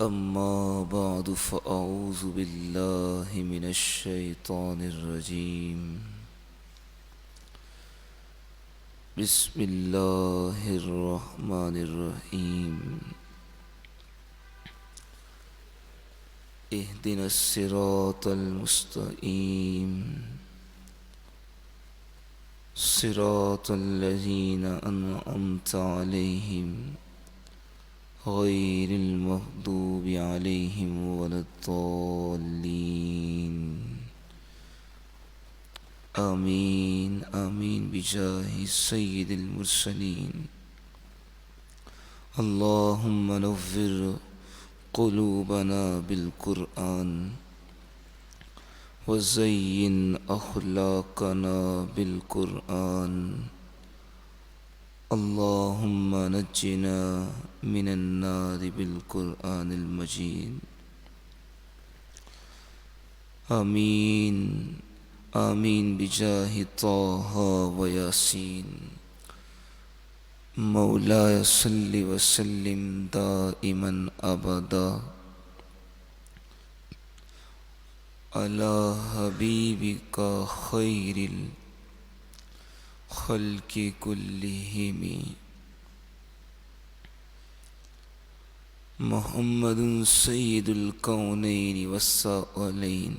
أما بعد فأعوذ بالله من الشيطان الرجيم. بسم الله الرحمن الرحيم. اهدنا الصراط المستقيم صراط الذين أنعمت عليهم غير المغضوب عليهم ولا الضالين. آمين آمين بجاه سيد المرسلين. اللهم نور قلوبنا بالقرآن وزين أخلاقنا بالقرآن. اللهم نجنا من النار بالقرآن المجيد. آمين آمين بجاه طه وياسين. مولاي صل وسلم دائما أبدا على حبيبك خير الخلق كلهم محمد سيد الكونين والثقلين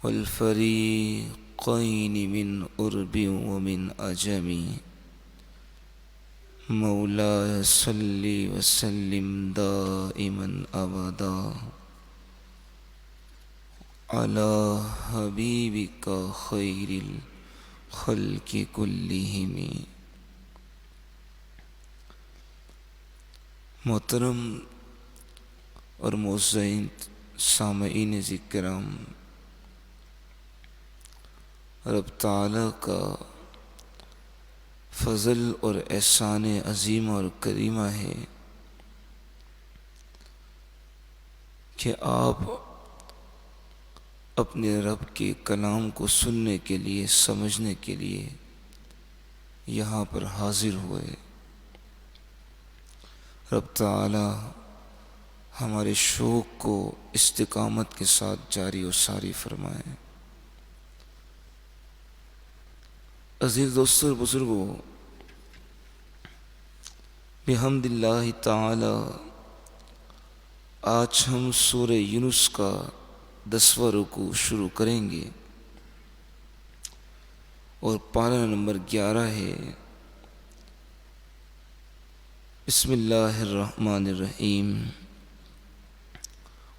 والفريقين من أرب ومن أجم. مولاي صل وسلم دائما أبدا على حبيبك خير الخلق كلهم. محترم اور معزز سامعین کرام، رب تعالیٰ کا فضل اور احسان عظیم اور کریمہ ہے کہ آپ اپنے رب کے کلام کو سننے کے لیے، سمجھنے کے لیے یہاں پر حاضر ہوئے۔ رب تعالی ہمارے شوق کو استقامت کے ساتھ جاری و ساری فرمائے۔ عزیز دوستو اور بزرگوں، بحمد اللہ تعالی آج ہم سورہ یونس کا 10واں رکوع شروع کریں گے اور پارہ نمبر 11 ہے۔ بسم اللہ الرحمن الرحیم۔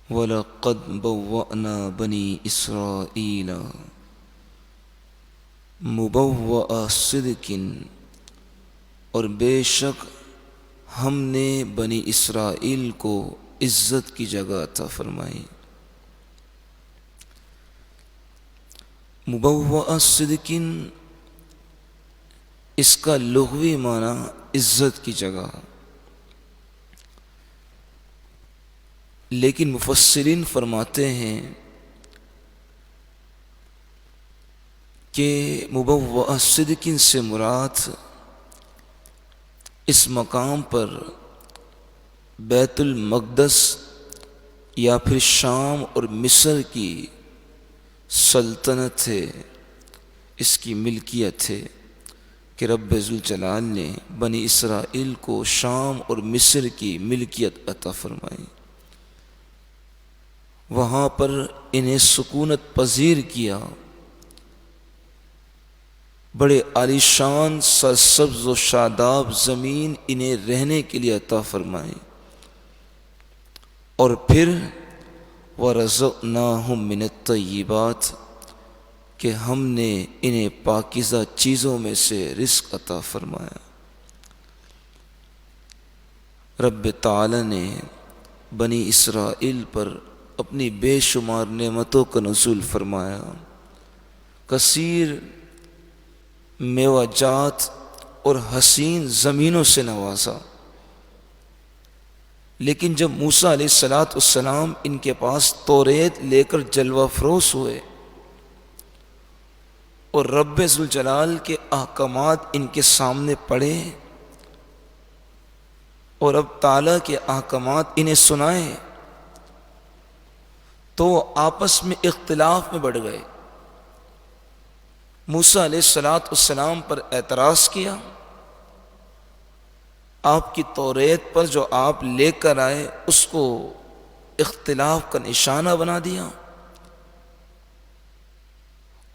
وَلَقَدْ بَوَّأْنَا بَنِي إِسْرَائِيلَ مُبَوَّأَ صِدْقٍ، اور بے شک ہم نے بنی اسرائیل کو عزت کی جگہ عطا فرمائی۔ مبوّأ صدق، اس کا لغوی معنی عزت کی جگہ، لیکن مفسرین فرماتے ہیں کہ مبوّأ صدق سے مراد اس مقام پر بیت المقدس یا پھر شام اور مصر کی سلطنت ہے، اس کی ملکیت ہے کہ رب ذوالجلال نے بنی اسرائیل کو شام اور مصر کی ملکیت عطا فرمائی۔ وہاں پر انہیں سکونت پذیر کیا، بڑے عالیشان سرسبز و شاداب زمین انہیں رہنے کے لیے عطا فرمائی، اور پھر وَرَزَقْنَاهُم مِّنَ الطَّيِّبَاتِ، کہ ہم نے انہیں پاکیزہ چیزوں میں سے رزق عطا فرمایا۔ رب تعالی نے بنی اسرائیل پر اپنی بے شمار نعمتوں کا نزول فرمایا، کثیر میوہ جات اور حسین زمینوں سے نوازا، لیکن جب موسیٰ علیہ السلام ان کے پاس توریت لے کر جلوہ فروز ہوئے اور رب ذوالجلال کے احکامات ان کے سامنے پڑے اور اب تعالیٰ کے احکامات انہیں سنائے تو وہ آپس میں اختلاف میں بڑھ گئے۔ موسیٰ علیہ السلام پر اعتراض کیا، آپ کی توریت پر جو آپ لے کر آئے اس کو اختلاف کا نشانہ بنا دیا،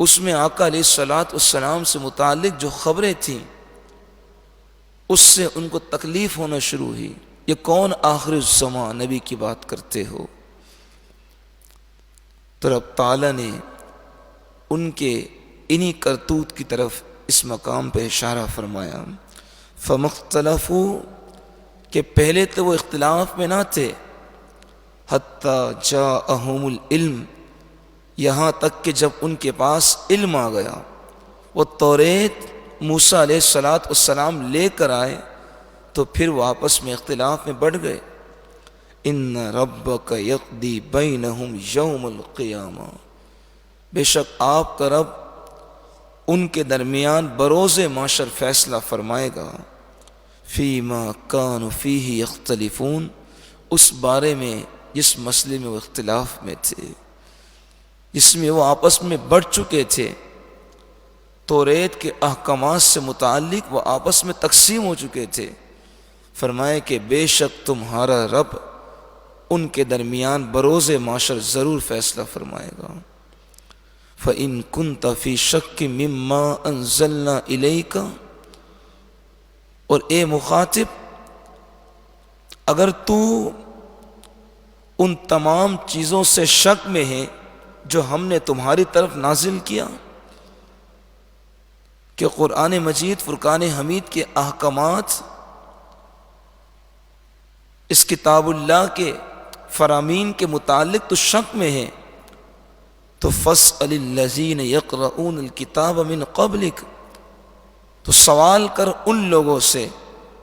اس میں آقا علیہ السلام سے متعلق جو خبریں تھیں اس سے ان کو تکلیف ہونا شروع ہوئی، یہ کون آخر الزمان نبی کی بات کرتے ہو؟ تو رب تعالیٰ نے ان کے انہی کرتوت کی طرف اس مقام پہ اشارہ فرمایا، فَمَخْتَلَفُوا کہ پہلے تو وہ اختلاف میں نہ تھے، حَتَّى جَاءَهُمُ الْعِلْمُ یہاں تک کہ جب ان کے پاس علم آ گیا، وہ توریت موسیٰ علیہ السلام لے کر آئے تو پھر وہ آپس میں اختلاف میں بڑھ گئے۔ ان ربک یقضی بینہم یوم القیامہ بے شک آپ کا رب ان کے درمیان بروز معاشر فیصلہ فرمائے گا، فیما کانوا فیہ یختلفون اس بارے میں جس مسئلے میں وہ اختلاف میں تھے، جس میں وہ آپس میں بڑھ چکے تھے، توریت کے احکامات سے متعلق وہ آپس میں تقسیم ہو چکے تھے۔ فرمائے کہ بے شک تمہارا رب ان کے درمیان بروز معاشر ضرور فیصلہ فرمائے گا۔ فَإِن كُنْتَ فِي شَكٍّ مِّمَّا أَنزَلْنَا إِلَيْكَ اور اے مخاطب اگر تو ان تمام چیزوں سے شک میں ہے جو ہم نے تمہاری طرف نازل کیا، کہ قرآن مجید فرقان حمید کے احکامات اس کتاب اللہ کے فرامین کے متعلق تو شک میں ہے، تو فَاسْأَلِ الَّذِينَ يَقْرَؤُونَ الْكِتَابَ مِنْ قَبْلِكَ تو سوال کر ان لوگوں سے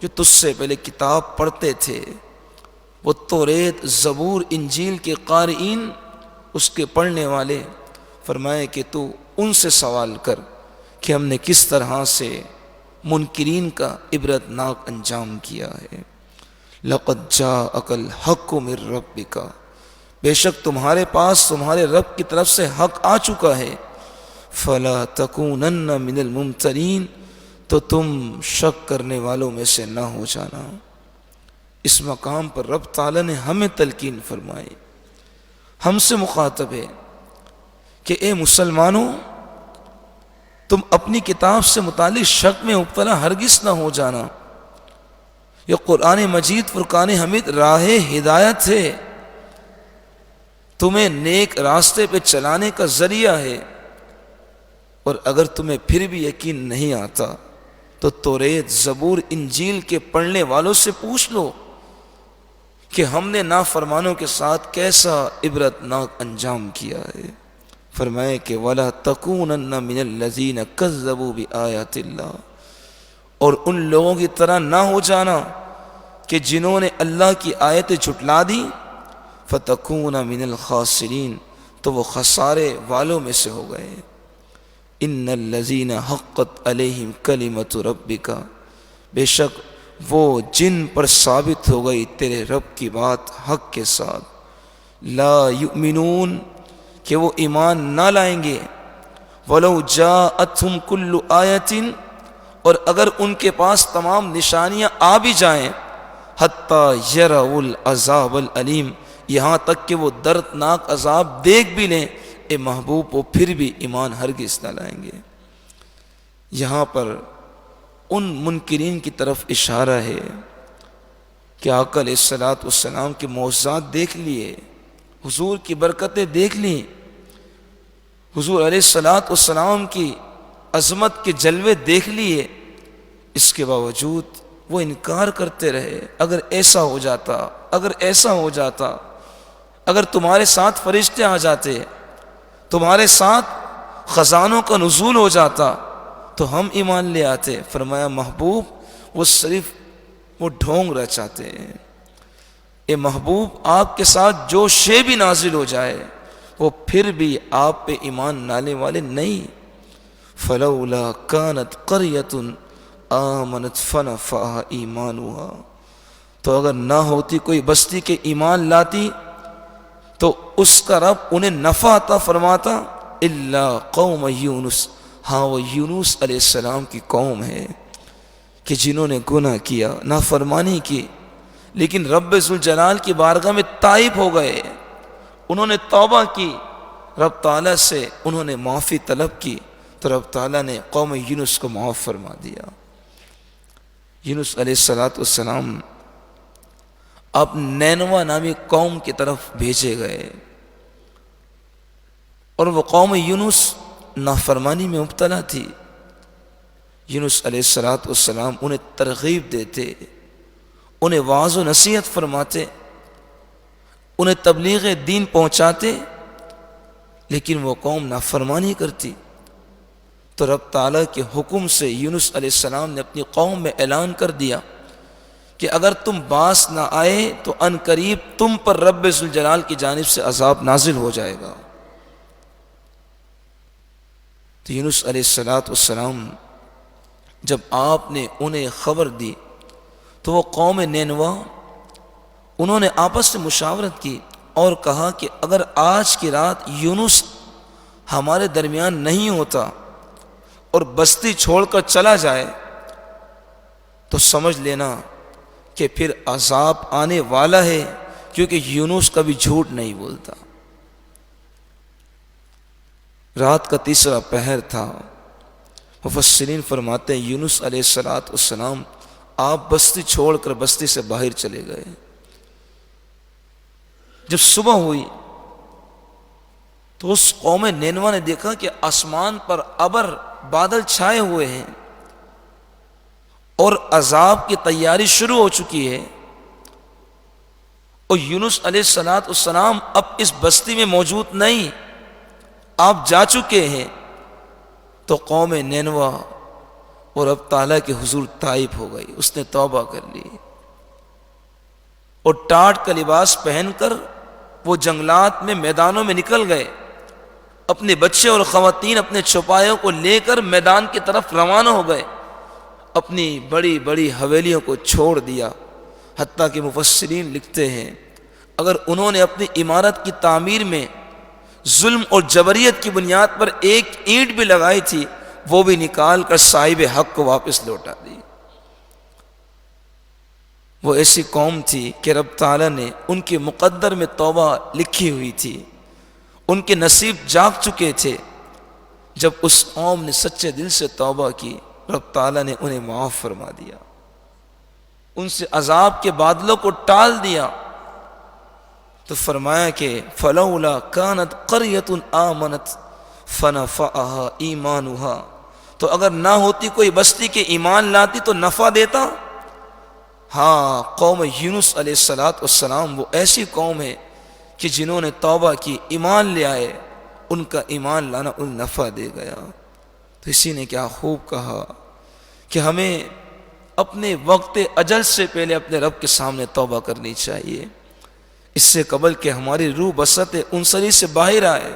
جو تجھ سے پہلے کتاب پڑھتے تھے، وہ توریت زبور انجیل کے قارئین اس کے پڑھنے والے، فرمائے کہ تو ان سے سوال کر کہ ہم نے کس طرح سے منکرین کا عبرتناک انجام کیا ہے۔ لَقَدْ جَاءَكَ الْحَقُّ مِن رَبِّكَ بے شک تمہارے پاس تمہارے رب کی طرف سے حق آ چکا ہے، فَلَا تَكُونَنَّ مِنَ الْمُمْتَرِينَ تو تم شک کرنے والوں میں سے نہ ہو جانا۔ اس مقام پر رب تعالیٰ نے ہمیں تلقین فرمائی، ہم سے مخاطب ہے کہ اے مسلمانوں تم اپنی کتاب سے متعلق شک میں مبتلا ہرگز نہ ہو جانا۔ یہ قرآن مجید فرقان حمید راہ ہدایت ہے، تمہیں نیک راستے پہ چلانے کا ذریعہ ہے، اور اگر تمہیں پھر بھی یقین نہیں آتا تو توریت زبور انجیل کے پڑھنے والوں سے پوچھ لو کہ ہم نے نافرمانوں کے ساتھ کیسا عبرتناک انجام کیا ہے۔ فرمائے کہ وَلَا تَكُونَنَّ مِنَ الَّذِينَ كَذَّبُوا بِآيَاتِ اللَّهِ اور ان لوگوں کی طرح نہ ہو جانا کہ جنہوں نے اللہ کی آیتیں جھٹلا دی، فَتَكُونَ مِنَ الْخَاسِرِينَ تو وہ خسارے والوں میں سے ہو گئے۔ إِنَّ الَّذِينَ حَقَّتْ عَلَيْهِمْ كَلِمَةُ رَبِّكَ بے شک وہ جن پر ثابت ہو گئی تیرے رب کی بات حق کے ساتھ، لا یؤمنون کہ وہ ایمان نہ لائیں گے، وَلَوْ جَاءَتْهُمْ كُلُّ آیَةٍ اور اگر ان کے پاس تمام نشانیاں آ بھی جائیں، حَتَّى يَرَوُا الْعَذَابَ الْأَلِيمَ یہاں تک کہ وہ دردناک عذاب دیکھ بھی لیں، اے محبوب وہ پھر بھی ایمان ہرگز نہ لائیں گے۔ یہاں پر ان منکرین کی طرف اشارہ ہے کہ آقا علیہ السلام کے معجزات دیکھ لیے، حضور کی برکتیں دیکھ لیں، حضور علیہ السلام کی عظمت کے جلوے دیکھ لیے، اس کے باوجود وہ انکار کرتے رہے۔ اگر ایسا ہو جاتا، اگر ایسا ہو جاتا، اگر تمہارے ساتھ فرشتے آ جاتے، تمہارے ساتھ خزانوں کا نزول ہو جاتا تو ہم ایمان لے آتے۔ فرمایا محبوب وہ صرف وہ ڈھونگ رچاتے ہیں، اے محبوب آپ کے ساتھ جو شے بھی نازل ہو جائے وہ پھر بھی آپ پہ ایمان لانے والے نہیں۔ فَلَوْلَا كَانَتْ قَرْيَةٌ آمَنَتْ فَنَفَعَهَا إِيمَانُهَا تو اگر نہ ہوتی کوئی بستی کے ایمان لاتی تو اس کا رب انہیں نفع عطا فرماتا الا قوم یونس، ہاں وہ یونس علیہ السلام کی قوم ہے کہ جنہوں نے گناہ کیا، نافرمانی کی، لیکن رب ذوالجلال کی بارگاہ میں تائب ہو گئے، انہوں نے توبہ کی، رب تعالیٰ سے انہوں نے معافی طلب کی، تو رب تعالیٰ نے قوم یونس کو معاف فرما دیا۔ یونس علیہ السلام اب نینوا نامی قوم کی طرف بھیجے گئے، اور وہ قوم یونس نافرمانی میں مبتلا تھی۔ یونس علیہ السلام انہیں ترغیب دیتے، انہیں واعظ و نصیحت فرماتے، انہیں تبلیغ دین پہنچاتے، لیکن وہ قوم نافرمانی کرتی۔ تو رب تعالیٰ کے حکم سے یونس علیہ السلام نے اپنی قوم میں اعلان کر دیا کہ اگر تم باز نہ آئے تو ان قریب تم پر رب ذوالجلال کی جانب سے عذاب نازل ہو جائے گا۔ تو یونس علیہ السلام جب آپ نے انہیں خبر دی تو وہ قوم نینوا انہوں نے آپس سے مشاورت کی اور کہا کہ اگر آج کی رات یونس ہمارے درمیان نہیں ہوتا اور بستی چھوڑ کر چلا جائے تو سمجھ لینا کہ پھر عذاب آنے والا ہے، کیونکہ یونس کبھی جھوٹ نہیں بولتا۔ رات کا تیسرا پہر تھا، مفسرین فرماتے ہیں یونس علیہ السلام آپ بستی چھوڑ کر بستی سے باہر چلے گئے۔ جب صبح ہوئی تو اس قوم نینوا نے دیکھا کہ آسمان پر ابر بادل چھائے ہوئے ہیں اور عذاب کی تیاری شروع ہو چکی ہے، اور یونس علیہ السلام اب اس بستی میں موجود نہیں، آپ جا چکے ہیں۔ تو قوم نینوا اور رب تعالیٰ کے حضور تائب ہو گئی، اس نے توبہ کر لی اور ٹاٹ کا لباس پہن کر وہ جنگلات میں میدانوں میں نکل گئے، اپنے بچے اور خواتین اپنے چوپایوں کو لے کر میدان کی طرف روانہ ہو گئے، اپنی بڑی بڑی حویلیوں کو چھوڑ دیا۔ حتیٰ کہ مفسرین لکھتے ہیں اگر انہوں نے اپنی عمارت کی تعمیر میں ظلم اور جبریت کی بنیاد پر ایک اینٹ بھی لگائی تھی، وہ بھی نکال کر صاحب حق کو واپس لوٹا دی۔ وہ ایسی قوم تھی کہ رب تعالیٰ نے ان کے مقدر میں توبہ لکھی ہوئی تھی، ان کے نصیب جاگ چکے تھے۔ جب اس قوم نے سچے دل سے توبہ کی، رب تعالیٰ نے انہیں معاف فرما دیا، ان سے عذاب کے بادلوں کو ٹال دیا۔ تو فرمایا کہ فلولا کانت قریۃ آمنت فنفعها ایمانها، تو اگر نہ ہوتی کوئی بستی کے ایمان لاتی تو نفع دیتا۔ ہاں، قوم یونس علیہ السلام وہ ایسی قوم ہے کہ جنہوں نے توبہ کی، ایمان لے آئے، ان کا ایمان لانا ان نفع دے گیا۔ تو اسی نے کیا خوب کہا کہ ہمیں اپنے وقت اجل سے پہلے اپنے رب کے سامنے توبہ کرنی چاہیے، اس سے قبل کہ ہماری روح بسط انصری سے باہر آئے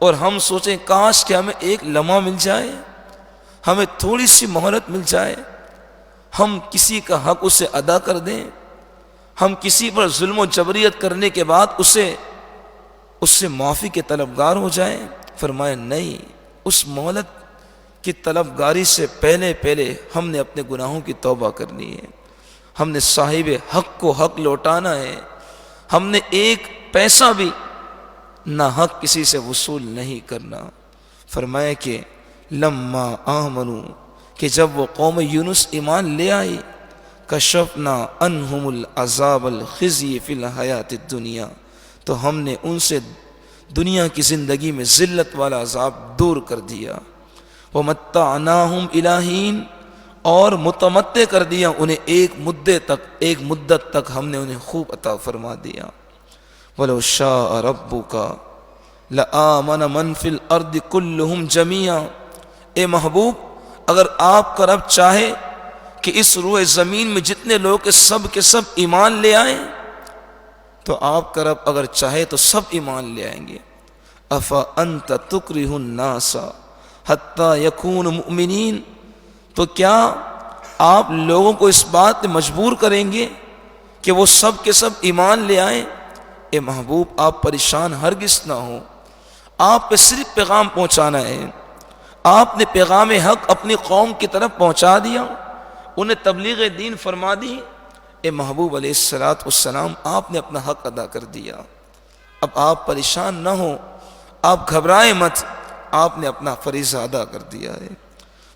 اور ہم سوچیں کاش کہ ہمیں ایک لمحہ مل جائے، ہمیں تھوڑی سی مہلت مل جائے، ہم کسی کا حق اسے ادا کر دیں، ہم کسی پر ظلم و جبریت کرنے کے بعد اس سے معافی کے طلبگار ہو جائیں۔ فرمایا نہیں، اس مہلت کی طلبگاری سے پہلے ہم نے اپنے گناہوں کی توبہ کرنی ہے، ہم نے صاحب حق کو حق لوٹانا ہے، ہم نے ایک پیسہ بھی نہ حق کسی سے وصول نہیں کرنا۔ فرمایا کہ لما آمنوا، کہ جب وہ قوم یونس ایمان لے آئی، کشفنا عنہم العذاب الخزی فی الحیات الدنیا، تو ہم نے ان سے دنیا کی زندگی میں ذلت والا عذاب دور کر دیا، ومتعناہم الی حین، اور متمتع کر دیا انہیں ایک مدت تک ہم نے انہیں خوب عطا فرما دیا۔ وَلَوْ شَاءَ رَبُّكَ لَآمَنَ مَنْ فِي الْأَرْضِ كُلُّهُمْ جَمِيعًا، اے محبوب اگر آپ کا رب چاہے کہ اس روئے زمین میں جتنے لوگ کے سب ایمان لے آئیں، تو آپ کا رب اگر چاہے تو سب ایمان لے آئیں گے۔ أَفَأَنْتَ تُكْرِهُ النَّاسَ حَتَّى يَكُونُوا مُؤْمِنِينَ، تو کیا آپ لوگوں کو اس بات پہ مجبور کریں گے کہ وہ سب کے سب ایمان لے آئیں؟ اے محبوب آپ پریشان ہرگز نہ ہو، آپ پہ صرف پیغام پہنچانا ہے۔ آپ نے پیغام حق اپنی قوم کی طرف پہنچا دیا، انہیں تبلیغ دین فرما دی۔ اے محبوب علیہ السلام آپ نے اپنا حق ادا کر دیا، اب آپ پریشان نہ ہو، آپ گھبرائیں مت، آپ نے اپنا فریضہ ادا کر دیا ہے۔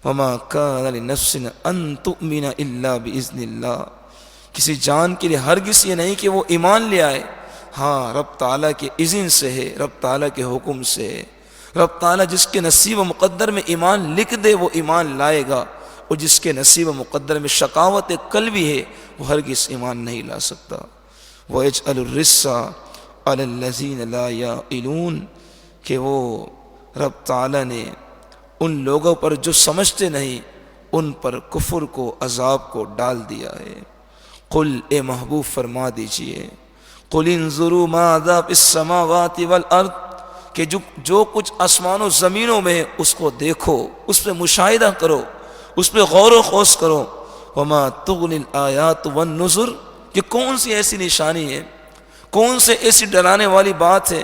وَمَا كَانَ لِنَفْسٍ أَن تُؤْمِنَ إِلَّا بِإِذْنِ اللَّهِ، کسی جان کے لیے ہرگز یہ نہیں کہ وہ ایمان لے آئے، ہاں رب تعالیٰ کے اذن سے ہے، رب تعالیٰ کے حکم سے ہے۔ رب تعالیٰ جس کے نصیب و مقدر میں ایمان لکھ دے وہ ایمان لائے گا، اور جس کے نصیب و مقدر میں شقاوت قلبی ہے وہ ہرگز ایمان نہیں لا سکتا۔ وَيَجْعَلُ الرِّجْسَ عَلَى الَّذِينَ لَا يَعْقِلُونَ، کہ وہ رب تعالیٰ نے ان لوگوں پر جو سمجھتے نہیں ان پر کفر کو، عذاب کو ڈال دیا ہے۔ قل، اے محبوب فرما دیجئے، قل انظروا ماذا فی السماوات والارض، کہ جو کچھ آسمان و زمینوں میں ہے اس کو دیکھو، اس پہ مشاہدہ کرو، اس پہ غور و خوض کرو۔ وما تغنی الآیات والنذر، کہ کون سی ایسی نشانی ہے، کون سے ایسی ڈرانے والی بات ہے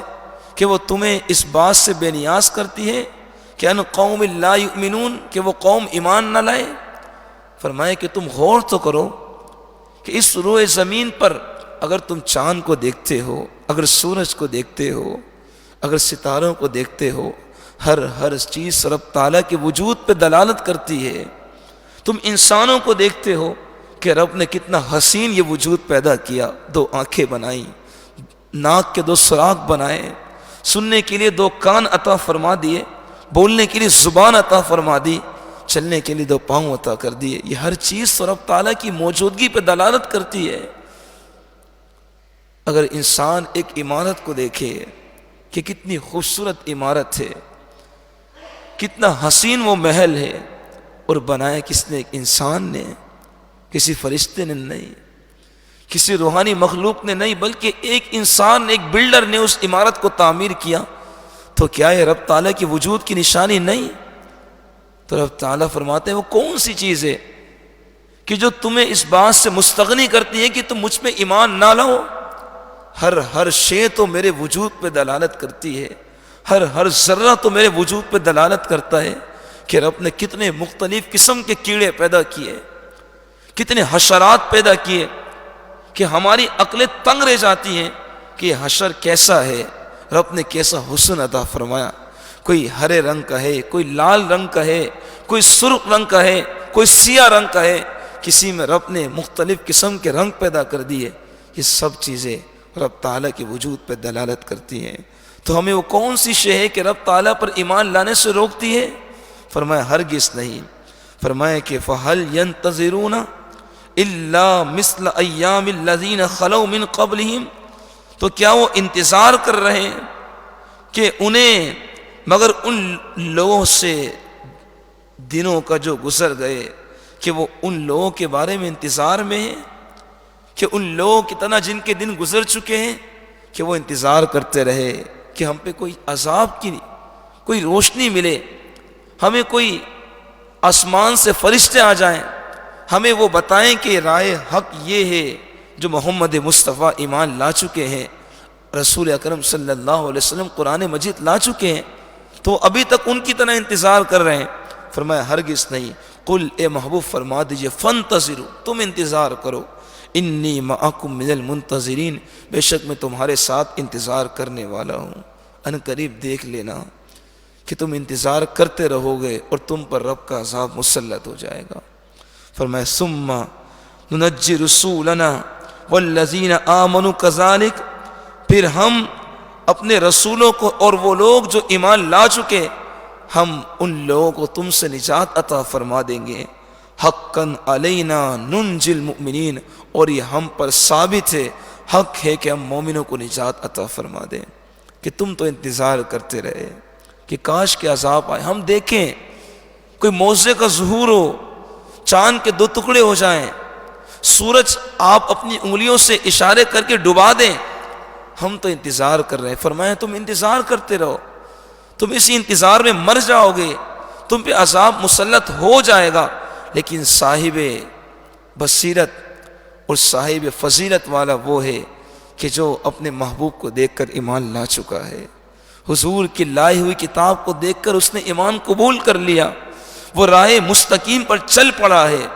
کہ وہ تمہیں اس بات سے بے نیاز کرتی ہے کہ ان قوم لا یؤمنون، کہ وہ قوم ایمان نہ لائے۔ فرمائے کہ تم غور تو کرو کہ اس روئے زمین پر اگر تم چاند کو دیکھتے ہو، اگر سورج کو دیکھتے ہو، اگر ستاروں کو دیکھتے ہو، ہر چیز رب تعالیٰ کے وجود پہ دلالت کرتی ہے۔ تم انسانوں کو دیکھتے ہو کہ رب نے کتنا حسین یہ وجود پیدا کیا، دو آنکھیں بنائیں، ناک کے دو سراغ بنائے، سننے کے لیے دو کان عطا فرما دیے، بولنے کے لیے زبان عطا فرما دی، چلنے کے لیے دو پاؤں عطا کر دیے۔ یہ ہر چیز تو رب تعالیٰ کی موجودگی پہ دلالت کرتی ہے۔ اگر انسان ایک عمارت کو دیکھے کہ کتنی خوبصورت عمارت ہے، کتنا حسین وہ محل ہے، اور بنایا کس نے؟ ایک انسان نے، کسی فرشتے نے نہیں، کسی روحانی مخلوق نے نہیں، بلکہ ایک انسان، ایک بلڈر نے اس عمارت کو تعمیر کیا، تو کیا یہ رب تعالیٰ کی وجود کی نشانی نہیں؟ تو رب تعالیٰ فرماتے ہیں وہ کون سی چیز ہے کہ جو تمہیں اس بات سے مستغنی کرتی ہے کہ تم مجھ پہ ایمان نہ لاؤ؟ ہر شے تو میرے وجود پہ دلالت کرتی ہے، ہر ذرہ تو میرے وجود پہ دلالت کرتا ہے کہ رب نے کتنے مختلف قسم کے کیڑے پیدا کیے، کتنے حشرات پیدا کیے کہ ہماری عقلیں تنگ رہ جاتی ہیں کہ یہ حشر کیسا ہے، رب نے کیسا حسن عطا فرمایا۔ کوئی ہرے رنگ کا ہے، کوئی لال رنگ کا ہے، کوئی سرخ رنگ کا ہے، کوئی سیاہ رنگ کا ہے، کسی میں رب نے مختلف قسم کے رنگ پیدا کر دیے۔ یہ سب چیزیں رب تعالیٰ کے وجود پہ دلالت کرتی ہیں۔ تو ہمیں وہ کون سی شے ہے کہ رب تعالیٰ پر ایمان لانے سے روکتی ہے؟ فرمایا ہرگز نہیں۔ فرمایا کہ فَهَلْ يَنْتَظِرُونَ إِلَّا مِثْلَ أَيَّامِ الَّذِينَ خَلَوْا مِنْ قَبْلِهِمْ، تو کیا وہ انتظار کر رہے ہیں کہ انہیں مگر ان لوگوں سے دنوں کا جو گزر گئے، کہ وہ ان لوگوں کے بارے میں انتظار میں ہیں کہ ان لوگوں کی طرح جن کے دن گزر چکے ہیں، کہ وہ انتظار کرتے رہے کہ ہم پہ کوئی عذاب کی کوئی روشنی ملے، ہمیں کوئی آسمان سے فرشتے آ جائیں، ہمیں وہ بتائیں کہ رائے حق یہ ہے جو محمد مصطفیٰ ایمان لا چکے ہیں، رسول اکرم صلی اللہ علیہ وسلم قرآن مجید لا چکے ہیں، تو ابھی تک ان کی طرح انتظار کر رہے ہیں۔ فرمایا ہرگز نہیں۔ قل، اے محبوب فرما دیجئے، فانتظروا، تم انتظار کرو، انی معکم من المنتظرین، بے شک میں تمہارے ساتھ انتظار کرنے والا ہوں۔ ان قریب دیکھ لینا کہ تم انتظار کرتے رہو گے اور تم پر رب کا عذاب مسلط ہو جائے گا۔ فرمایا ثم ننجی رسولنا والذین آمنوا کذالک، پھر ہم اپنے رسولوں کو اور وہ لوگ جو ایمان لا چکے، ہم ان لوگوں کو تم سے نجات عطا فرما دیں گے۔ حقا علینا ننجی المؤمنین، اور یہ ہم پر ثابت ہے، حق ہے کہ ہم مومنوں کو نجات عطا فرما دیں۔ کہ تم تو انتظار کرتے رہے کہ کاش کے عذاب آئے، ہم دیکھیں کوئی معجزے کا ظہور ہو، چاند کے دو ٹکڑے ہو جائیں، سورج آپ اپنی انگلیوں سے اشارے کر کے ڈبا دیں، ہم تو انتظار کر رہے ہیں۔ فرمایا تم انتظار کرتے رہو، تم اسی انتظار میں مر جاؤ گے، تم پہ عذاب مسلط ہو جائے گا، لیکن صاحب بصیرت اور صاحب فضیلت والا وہ ہے کہ جو اپنے محبوب کو دیکھ کر ایمان لا چکا ہے، حضور کی لائی ہوئی کتاب کو دیکھ کر اس نے ایمان قبول کر لیا، وہ راہ مستقیم پر چل پڑا ہے۔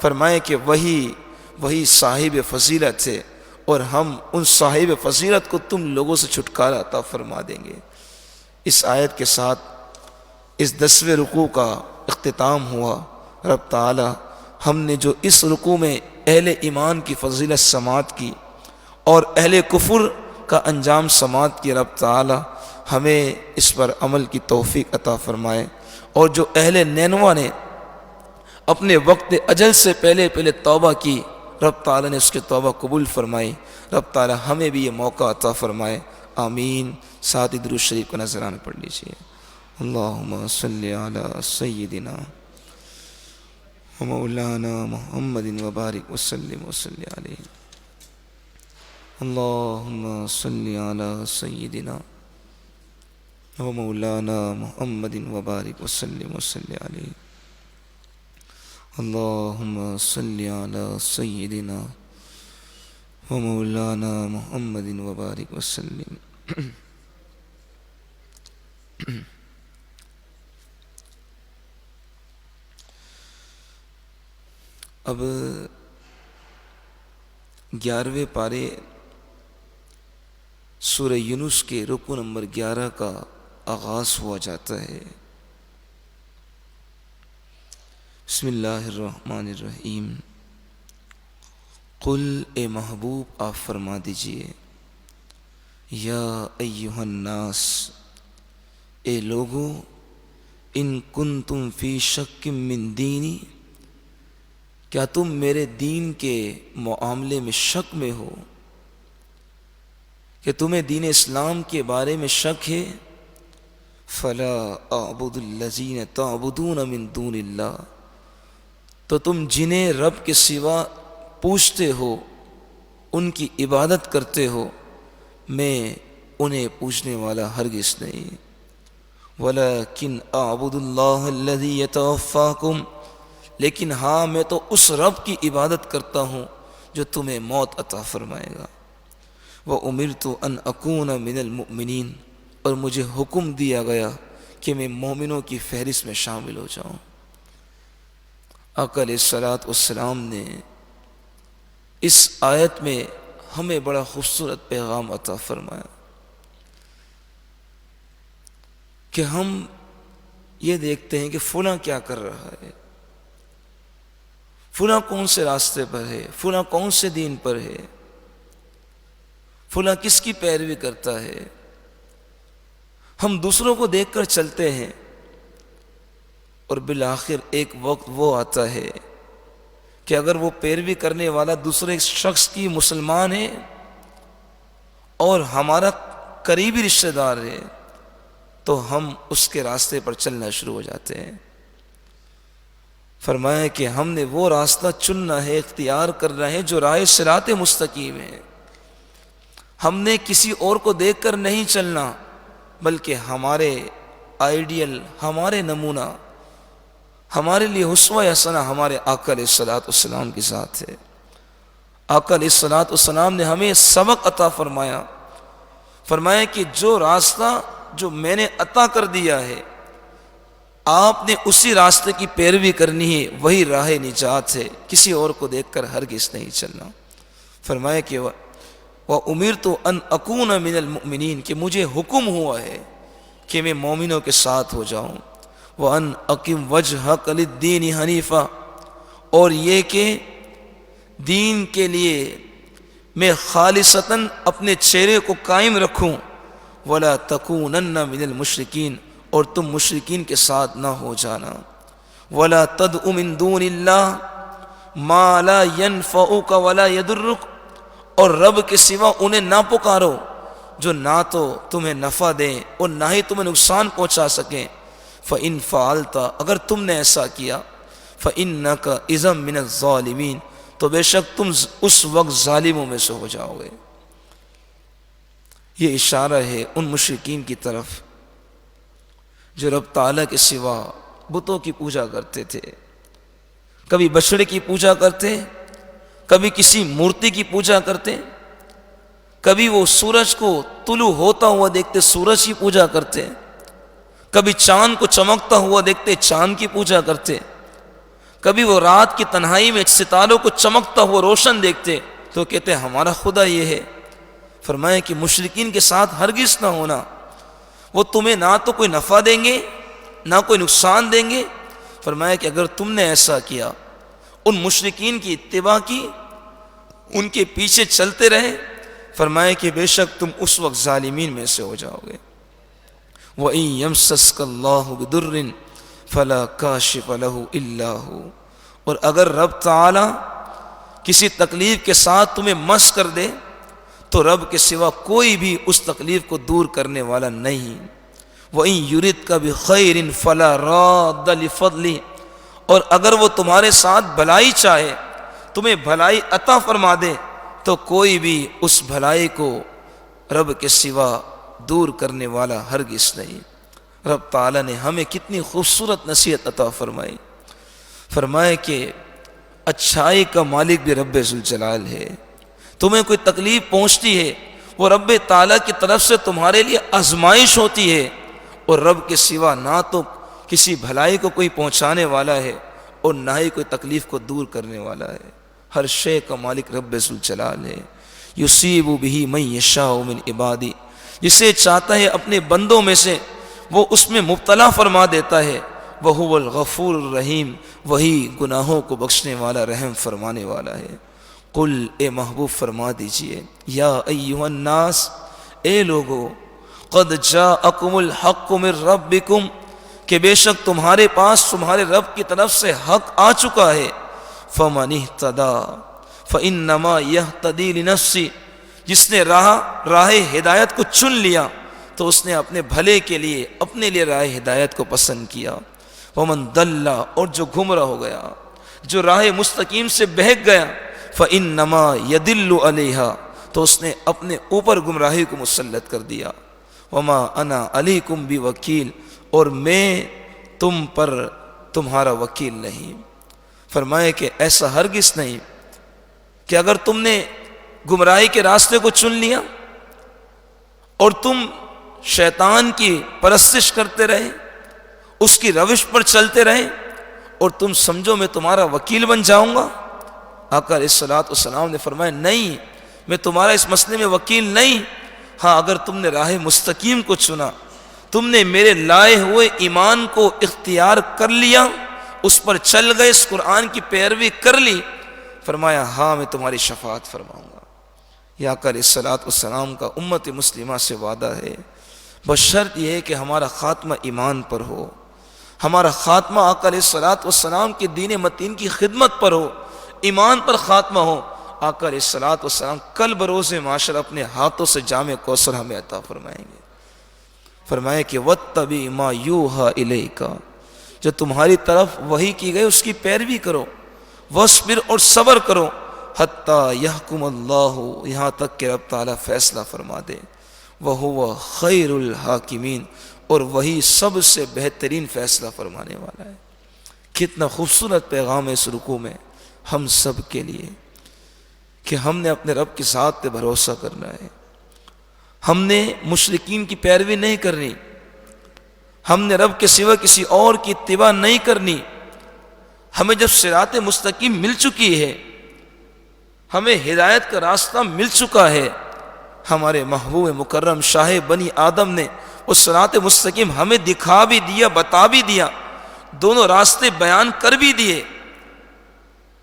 فرمائے کہ وہی صاحب فضیلت ہے، اور ہم ان صاحب فضیلت کو تم لوگوں سے چھٹکارا عطا فرما دیں گے۔ اس آیت کے ساتھ اس 10ویں رکوع کا اختتام ہوا۔ رب تعالی ہم نے جو اس رکوع میں اہل ایمان کی فضیلت سماعت کی اور اہل کفر کا انجام سماعت کی، رب تعالی ہمیں اس پر عمل کی توفیق عطا فرمائے، اور جو اہل نینوا نے اپنے وقت اجل سے پہلے توبہ کی، رب تعالی نے اس کی توبہ قبول فرمائی۔ رب تعالی ہمیں بھی یہ موقع عطا فرمائے، آمین۔ ساتھ ہی درود شریف کا نذرانہ پڑھ لیجیے۔ اللہم صلی علی سیدنا و مولانا محمد وبارک وسلم وصلی علیہ۔ اللہم صلی علی سیدنا و مولانا محمد وبارک وسلم وصلی علیہ۔ اللہم صلی علی سیدنا و مولانا محمد وبارک وسلم۔ اب 11ویں پارے سورہ یونس کے رکوع نمبر 11 کا آغاز ہوا جاتا ہے۔ بسم اللہ الرحمن الرحیم۔ قل، اے محبوب آپ فرما دیجئے، یا ایہا الناس، اے لوگو، ان کنتم فی شک من دینی، کیا تم میرے دین کے معاملے میں شک میں ہو، کہ تمہیں دین اسلام کے بارے میں شک ہے؟ فلا اعبد الذین تعبدون من دون اللہ، تو تم جنہیں رب کے سوا پوچھتے ہو، ان کی عبادت کرتے ہو، میں انہیں پوچھنے والا ہرگز نہیں۔ ولیکن اعبد اللہ الذی یتوفاکم، لیکن ہاں میں تو اس رب کی عبادت کرتا ہوں جو تمہیں موت عطا فرمائے گا۔ وَأُمِرْتُ أَنْ أَكُونَ مِنَ الْمُؤْمِنِينَ، اور مجھے حکم دیا گیا کہ میں مومنوں کی فہرست میں شامل ہو جاؤں۔ آقا علیہ الصلوۃ والسلام نے اس آیت میں ہمیں بڑا خوبصورت پیغام عطا فرمایا کہ ہم یہ دیکھتے ہیں کہ فلاں کیا کر رہا ہے، فلاں کون سے راستے پر ہے، فلاں کون سے دین پر ہے، فلاں کس کی پیروی کرتا ہے۔ ہم دوسروں کو دیکھ کر چلتے ہیں، اور بالآخر ایک وقت وہ آتا ہے کہ اگر وہ پیروی کرنے والا دوسرے شخص کی مسلمان ہے اور ہمارا قریبی رشتہ دار ہے، تو ہم اس کے راستے پر چلنا شروع ہو جاتے ہیں۔ فرمایا کہ ہم نے وہ راستہ چننا ہے، اختیار کرنا ہے جو راہ صراط مستقیم ہے۔ ہم نے کسی اور کو دیکھ کر نہیں چلنا، بلکہ ہمارے آئیڈیل، ہمارے نمونہ، ہمارے لیے اسوہ حسنہ ہمارے آقا علیہ الصلوۃ والسلام کے ساتھ ہے۔ آقا علیہ الصلوۃ والسلام نے ہمیں سبق عطا فرمایا، فرمایا کہ جو راستہ جو میں نے عطا کر دیا ہے، آپ نے اسی راستے کی پیروی کرنی ہے، وہی راہ نجات ہے، کسی اور کو دیکھ کر ہرگز نہیں چلنا۔ فرمایا کہ وَأُمِرْتُ أَنْ أَكُونَ مِنَ الْمُؤْمِنِينَ، کہ مجھے حکم ہوا ہے کہ میں مومنوں کے ساتھ ہو جاؤں۔ وَأَنْ أَقِمْ وَجْهَكَ لِلدِّينِ حَنِيفًا، اور یہ کہ دین کے لیے میں خالصتاً اپنے چہرے کو قائم رکھوں۔ وَلَا تَكُونَنَّ مِنَ الْمُشْرِكِينَ، اور تم مشرکین کے ساتھ نہ ہو جانا۔ وَلَا تَدْعُ مِن دُونِ اللَّهِ مَا لَا يَنْفَعُكَ وَلَا يَضُرُّكَ، اور رب کے سوا انہیں نہ پکارو جو نہ تو تمہیں نفع دیں اور نہ ہی تمہیں نقصان پہنچا سکیں۔ فَإِن فَعَلْتَ، اگر تم نے ایسا کیا، فَإِنَّكَ إِذًا مِنَ الظَّالِمِينَ، تو بے شک تم اس وقت ظالموں میں سے ہو جاؤ گے۔ یہ اشارہ ہے ان مشرکین کی طرف جو رب تعالیٰ کے سوا بتوں کی پوجا کرتے تھے، کبھی بچڑے کی پوجا کرتے، کبھی کسی مورتی کی پوجا کرتے، کبھی وہ سورج کو طلوع ہوتا ہوا دیکھتے سورج کی پوجا کرتے، کبھی چاند کو چمکتا ہوا دیکھتے چاند کی پوجا کرتے، کبھی وہ رات کی تنہائی میں ستاروں کو چمکتا ہوا روشن دیکھتے تو کہتے ہمارا خدا یہ ہے۔ فرمایا کہ مشرکین کے ساتھ ہرگز نہ ہونا، وہ تمہیں نہ تو کوئی نفع دیں گے نہ کوئی نقصان دیں گے۔ فرمایا کہ اگر تم نے ایسا کیا، ان مشرکین کی اتباع کی، ان کے پیچھے چلتے رہے، فرمایا کہ بے شک تم اس وقت ظالمین میں سے ہو جاؤ گے۔ وَإِن يَمْسَسْكَ اللَّهُ بِضُرٍّ فَلَا كَاشِفَ لَهُ إِلَّا هُوَ، اور اگر رب تعالی کسی تکلیف کے ساتھ تمہیں مس کر دے تو رب کے سوا کوئی بھی اس تکلیف کو دور کرنے والا نہیں۔ وَإِن يُرِدْكَ بِخَيْرٍ فَلَا رَادَّ لِفَضْلِهِ، اور اگر وہ تمہارے ساتھ بھلائی چاہے، تمہیں بھلائی عطا فرما دے، تو کوئی بھی اس بھلائی کو رب کے سوا دور کرنے والا ہرگز نہیں۔ رب تعالیٰ نے ہمیں کتنی خوبصورت نصیحت عطا فرمائی، فرمائے کہ اچھائی کا مالک بھی رب ذوالجلال ہے۔ تمہیں کوئی تکلیف پہنچتی ہے، وہ رب تعالیٰ کی طرف سے تمہارے لیے آزمائش ہوتی ہے، اور رب کے سوا نہ تو کسی بھلائی کو کوئی پہنچانے والا ہے اور نہ ہی کوئی تکلیف کو دور کرنے والا ہے۔ ہر شے کا مالک رب ذوالجلال ہے۔ یصیب بہ من یشاء من عبادی، جسے چاہتا ہے اپنے بندوں میں سے وہ اس میں مبتلا فرما دیتا ہے۔ وہو الغفور الرحیم، وہی گناہوں کو بخشنے والا، رحم فرمانے والا ہے۔ قل، اے محبوب فرما دیجئے، یا ایھا الناس، اے لوگو، قد جاءکم الحق من ربکم، کہ بے شک تمہارے پاس تمہارے رب کی طرف سے حق آ چکا ہے۔ فمن اہتدی فانما یہتدی لنفسہ، جس نے راہ ہدایت کو چن لیا تو اس نے اپنے بھلے کے لیے اپنے لیے راہ ہدایت کو پسند کیا۔ ومن ضل، اور جو گمراہ ہو گیا، جو راہ مستقیم سے بہک گیا، فانما یضل علیہا، تو اس نے اپنے اوپر گمراہی کو مسلط کر دیا۔ وما انا علیکم بوکیل، اور میں تم پر تمہارا وکیل نہیں۔ فرمائے کہ ایسا ہرگز نہیں کہ اگر تم نے گمراہی کے راستے کو چن لیا اور تم شیطان کی پرستش کرتے رہے، اس کی روش پر چلتے رہے، اور تم سمجھو میں تمہارا وکیل بن جاؤں گا۔ آقا علیہ الصلوۃ والسلام نے فرمایا نہیں، میں تمہارا اس مسئلے میں وکیل نہیں۔ ہاں، اگر تم نے راہ مستقیم کو چنا، تم نے میرے لائے ہوئے ایمان کو اختیار کر لیا، اس پر چل گئے، اس قرآن کی پیروی کر لی، فرمایا ہاں میں تمہاری شفاعت فرماؤں گا۔ یا آقا علیہ الصلوۃ والسلام کا امت مسلمہ سے وعدہ ہے، بس شرط یہ ہے کہ ہمارا خاتمہ ایمان پر ہو، ہمارا خاتمہ آقا علیہ الصلوۃ والسلام کے دین متین کی خدمت پر ہو، ایمان پر خاتمہ ہو۔ آقا علیہ الصلوۃ والسلام کل بروز معاشر اپنے ہاتھوں سے جام کوثر ہمیں عطا فرمائیں گے۔ فرمائے کہ واتبع ما یوحی الیک، جو تمہاری طرف وحی کی گئی اس کی پیروی کرو، واصبر، اور صبر کرو، حتی یحکم اللہ، یہاں تک کہ رب تعالیٰ فیصلہ فرما دے، وہو خیر الحاکمین، اور وہی سب سے بہترین فیصلہ فرمانے والا ہے۔ کتنا خوبصورت پیغام ہے اس رکوع میں ہم سب کے لیے، کہ ہم نے اپنے رب کی ذات پہ بھروسہ کرنا ہے، ہم نے مشرکین کی پیروی نہیں کرنی، ہم نے رب کے سوا کسی اور کی اتباع نہیں کرنی۔ ہمیں جب صراط مستقیم مل چکی ہے، ہمیں ہدایت کا راستہ مل چکا ہے، ہمارے محبوب مکرم شاہ بنی آدم نے اس صراط مستقیم ہمیں دکھا بھی دیا، بتا بھی دیا، دونوں راستے بیان کر بھی دیے،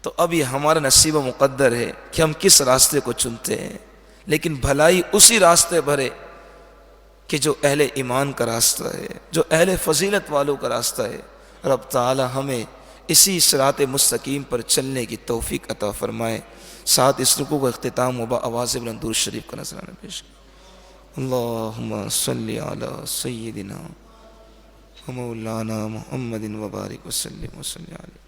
تو اب یہ ہمارا نصیب و مقدر ہے کہ ہم کس راستے کو چنتے ہیں۔ لیکن بھلائی اسی راستے پر ہے کہ جو اہل ایمان کا راستہ ہے، جو اہل فضیلت والوں کا راستہ ہے۔ رب تعالی ہمیں اسی صراط مستقیم پر چلنے کی توفیق عطا فرمائے۔ ساتھ اس رکوع کا اختتام ہوگا آواز بلند درود شریف کا نذرانہ پیش کریں۔ اللہم صلی علی سیدنا و مولانا محمد وبارک وسلم وصلی علیہ۔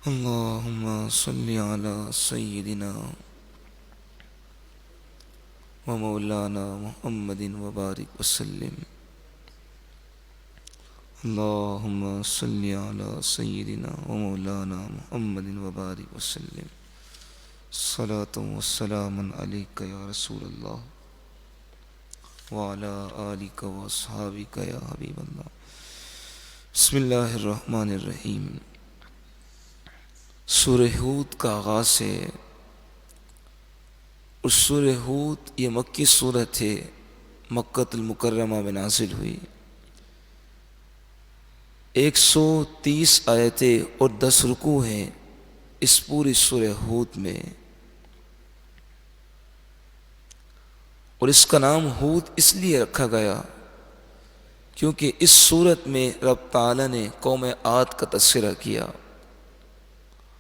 اللہم صلی علی سیدنا ومولانا محمد وبارک وسلم۔ اللہم صلی علی سیدنا ومولانا محمد وبارک وسلم۔ صلاۃ وسلام علیک یا رسول اللہ وعلی آلک واصحابک یا حبیب اللہ۔ بسم اللہ الرحمن الرحیم۔ سورہ ہود کا آغاز ہے، اور سورہ ہود یہ مکی سورت ہے، مکۃ المکرمہ میں نازل ہوئی۔ 130 آیتیں اور 10 رکوع ہیں اس پوری سورہ ہود میں، اور اس کا نام ہود اس لیے رکھا گیا کیونکہ اس سورت میں رب تعالی نے قوم عاد کا تذکرہ کیا،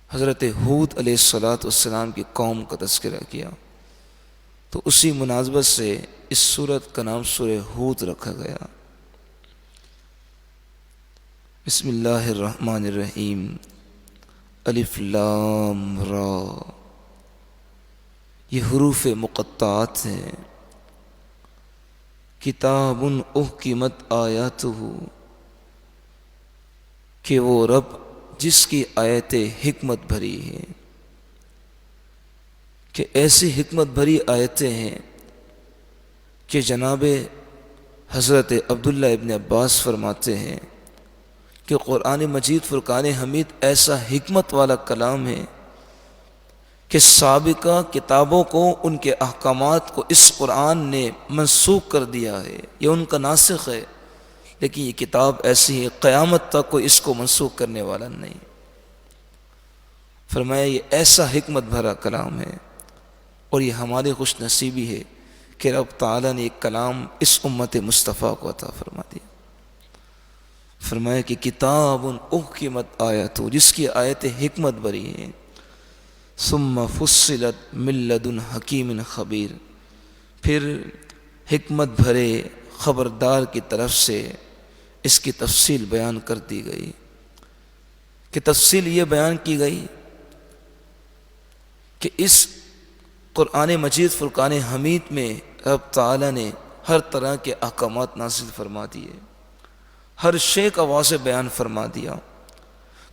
حضرت ہود علیہ السلام کی قوم کا تذکرہ کیا، تو اسی مناسبت سے اس سورت کا نام سورہ ہود رکھا گیا۔ بسم اللہ الرحمن الرحیم۔ الف لام را، یہ حروف مقطعات ہیں۔ کتاب احکمت آیاتہ، کہ وہ رب جس کی آیتیں حکمت بھری ہیں، کہ ایسی حکمت بھری آیتیں ہیں کہ جناب حضرت عبداللہ ابن عباس فرماتے ہیں کہ قرآن مجید فرقان حمید ایسا حکمت والا کلام ہے کہ سابقہ کتابوں کو، ان کے احکامات کو اس قرآن نے منسوخ کر دیا ہے، یہ ان کا ناسخ ہے، لیکن یہ کتاب ایسی ہے قیامت تک کوئی اس کو منسوخ کرنے والا نہیں۔ فرمایا یہ ایسا حکمت بھرا کلام ہے، اور یہ ہماری خوش نصیبی ہے کہ رب تعالیٰ نے ایک کلام اس امت مصطفیٰ کو عطا فرما دیا۔ فرمایا کہ کتاب احکمت آیاتہ، جس کی آیتیں حکمت بھری ہیں، ثم فصلت من لدن حکیم خبیر، پھر حکمت بھرے خبردار کی طرف سے اس کی تفصیل بیان کر دی گئی۔ کہ تفصیل یہ بیان کی گئی کہ اس قرآن مجید فرقان حمید میں رب تعالیٰ نے ہر طرح کے احکامات نازل فرما دیے، ہر شے کا واضح بیان فرما دیا۔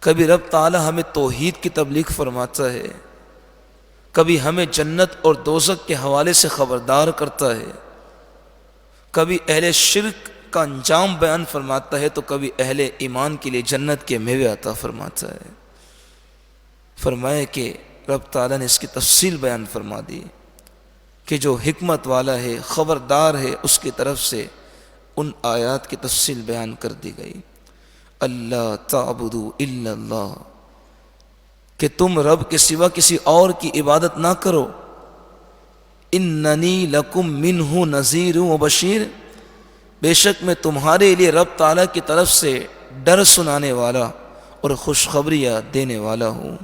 کبھی رب تعالیٰ ہمیں توحید کی تبلیغ فرماتا ہے، کبھی ہمیں جنت اور دوزخ کے حوالے سے خبردار کرتا ہے، کبھی اہل شرک کا انجام بیان فرماتا ہے، تو کبھی اہل ایمان کے لیے جنت کے میوے عطا فرماتا ہے۔ فرمایا کہ رب تعالیٰ نے اس کی تفصیل بیان فرما دی کہ جو حکمت والا ہے، خبردار ہے، اس کی طرف سے ان آیات کی تفصیل بیان کر دی گئی۔ اللہ تعبدوا الا اللہ، کہ تم رب کے سوا کسی اور کی عبادت نہ کرو۔ اننی لکم منہ نذیر و بشیر، بے شک میں تمہارے لیے رب تعالیٰ کی طرف سے ڈر سنانے والا اور خوشخبریاں دینے والا ہوں۔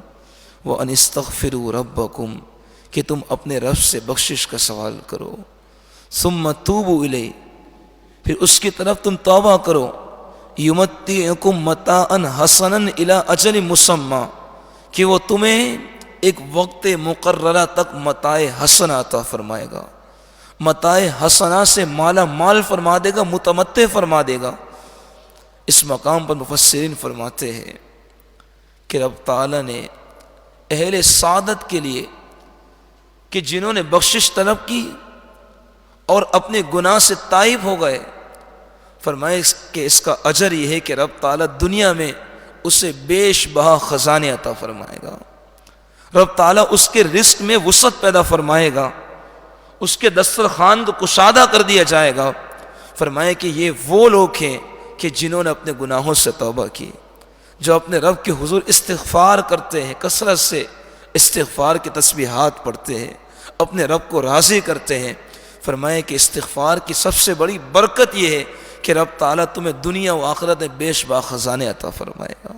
وَأَنِ اسْتَغْفِرُوا رَبَّكُمْ، کہ تم اپنے رب سے بخشش کا سوال کرو۔ ثُمَّ تُوبُوا إِلَيْهِ، پھر اس کی طرف تم توبہ کرو۔ یُمَتِّعُكُم مَتَاعًا حَسَنًا إِلَىٰ أَجَلٍ مُّسَمًّى، کہ وہ تمہیں ایک وقت مقررہ تک متاع حسنہ عطا فرمائے گا، متاع حسنہ سے مالا مال فرما دے گا، متمتع فرما دے گا۔ اس مقام پر مفسرین فرماتے ہیں کہ رب تعالیٰ نے اہل سعادت کے لیے، کہ جنہوں نے بخشش طلب کی اور اپنے گناہ سے تائب ہو گئے، فرمائے کہ اس کا اجر یہ ہے کہ رب تعالیٰ دنیا میں اسے بیش بہا خزانے عطا فرمائے گا، رب تعالیٰ اس کے رزق میں وسعت پیدا فرمائے گا، اس کے دسترخوان کو کشادہ کر دیا جائے گا۔ فرمائے کہ یہ وہ لوگ ہیں کہ جنہوں نے اپنے گناہوں سے توبہ کی، جو اپنے رب کے حضور استغفار کرتے ہیں، کثرت سے استغفار کی تسبیحات پڑھتے ہیں، اپنے رب کو راضی کرتے ہیں۔ فرمائے کہ استغفار کی سب سے بڑی برکت یہ ہے کہ رب تعالیٰ تمہیں دنیا و آخرت میں بیش با خزانے عطا فرمائے گا،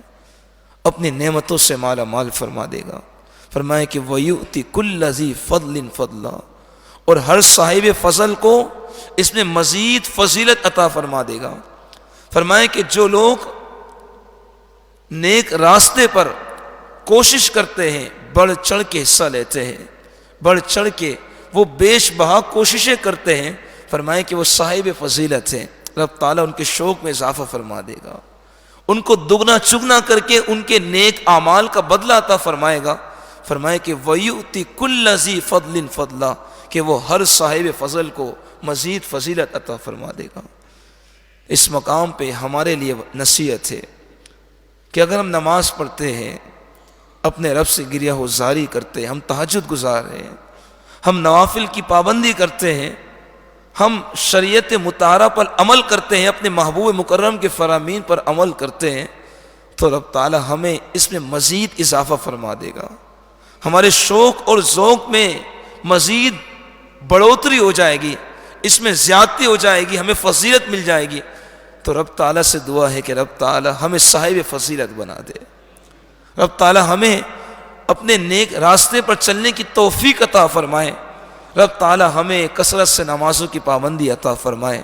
اپنی نعمتوں سے مالا مال فرما دے گا۔ فرمائے کہ وَيُؤْتِ كُلَّ ذِي فَضْلٍ فَضْلًا، اور ہر صاحب فضل کو اس میں مزید فضیلت عطا فرما دے گا۔ فرمائے کہ جو لوگ نیک راستے پر کوشش کرتے ہیں، بڑھ چڑھ کے حصہ لیتے ہیں، بڑھ چڑھ کے وہ بیش بہا کوششیں کرتے ہیں، فرمائے کہ وہ صاحب فضیلت ہیں، رب تعالیٰ ان کے شوق میں اضافہ فرما دے گا، ان کو دگنا چگنا کر کے ان کے نیک اعمال کا بدلہ عطا فرمائے گا۔ فرمائے کہ وَيُؤْتِ كُلَّ ذِي فَضْلٍ فَضْلًا، کہ وہ ہر صاحب فضل کو مزید فضیلت عطا فرما دے گا۔ اس مقام پہ ہمارے لیے نصیحت ہے کہ اگر ہم نماز پڑھتے ہیں، اپنے رب سے گریہ وزاری کرتے ہیں، ہم تہجد گزار ہیں، ہم نوافل کی پابندی کرتے ہیں، ہم شریعت مطہرہ پر عمل کرتے ہیں، اپنے محبوب مکرم کے فرامین پر عمل کرتے ہیں، تو رب تعالی ہمیں اس میں مزید اضافہ فرما دے گا، ہمارے شوق اور ذوق میں مزید بڑھوتری ہو جائے گی، اس میں زیادتی ہو جائے گی، ہمیں فضیلت مل جائے گی۔ تو رب تعالیٰ سے دعا ہے کہ رب تعالیٰ ہمیں صاحب فضیلت بنا دے، رب تعالیٰ ہمیں اپنے نیک راستے پر چلنے کی توفیق عطا فرمائے، رب تعالیٰ ہمیں کثرت سے نمازوں کی پابندی عطا فرمائے،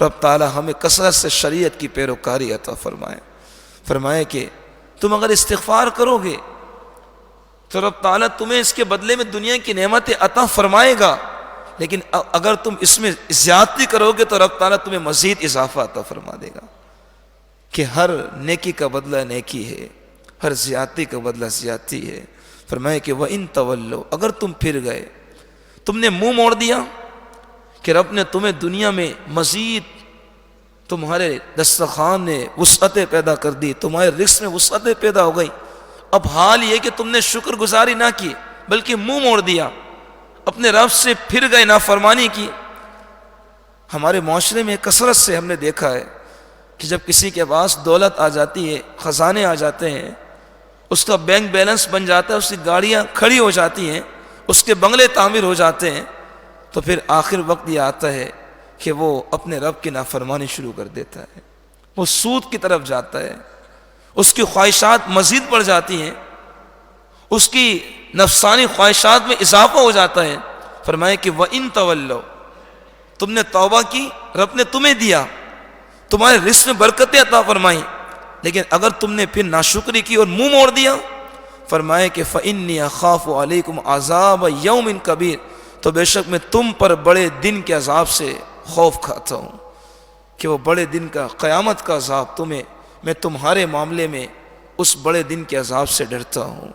رب تعالیٰ ہمیں کثرت سے شریعت کی پیروکاری عطا فرمائے۔ فرمائے کہ تم اگر استغفار کرو گے تو رب تعالیٰ تمہیں اس کے بدلے میں دنیا کی نعمتیں عطا فرمائے گا، لیکن اگر تم اس میں زیادتی کرو گے تو رب تعالیٰ تمہیں مزید اضافہ عطا فرما دے گا، کہ ہر نیکی کا بدلہ نیکی ہے، ہر زیادتی کا بدلہ زیادتی ہے۔ فرمائے کہ وَإِن تَوَلَّوْا، اگر تم پھر گئے، تم نے منہ موڑ دیا کہ رب نے تمہیں دنیا میں مزید تمہارے دسترخوان نے وسعتیں پیدا کر دی، تمہارے رزق میں وسعتیں پیدا ہو گئی، اب حال یہ کہ تم نے شکر گزاری نہ کی بلکہ منہ موڑ دیا، اپنے رب سے پھر گئے، نافرمانی کی۔ ہمارے معاشرے میں کثرت سے ہم نے دیکھا ہے کہ جب کسی کے پاس دولت آ جاتی ہے، خزانے آ جاتے ہیں، اس کا بینک بیلنس بن جاتا ہے، اس کی گاڑیاں کھڑی ہو جاتی ہیں، اس کے بنگلے تعمیر ہو جاتے ہیں، تو پھر آخر وقت یہ آتا ہے کہ وہ اپنے رب کی نافرمانی شروع کر دیتا ہے، وہ سود کی طرف جاتا ہے، اس کی خواہشات مزید بڑھ جاتی ہیں، اس کی نفسانی خواہشات میں اضافہ ہو جاتا ہے۔ فرمائے کہ وَإِن تَوَلَّوْا، تم نے توبہ کی، رب نے تمہیں دیا، تمہارے رزق میں برکتیں عطا فرمائیں، لیکن اگر تم نے پھر ناشکری کی اور منہ موڑ دیا، فرمائے کہ فَإِنِّي أَخَافُ عَلَيْكُمْ عَذَابَ يَوْمٍ كَبِيرٍ، تو بے شک میں تم پر بڑے دن کے عذاب سے خوف کھاتا ہوں، کہ وہ بڑے دن کا، قیامت کا عذاب میں تمہارے معاملے میں اس بڑے دن کے عذاب سے ڈرتا ہوں۔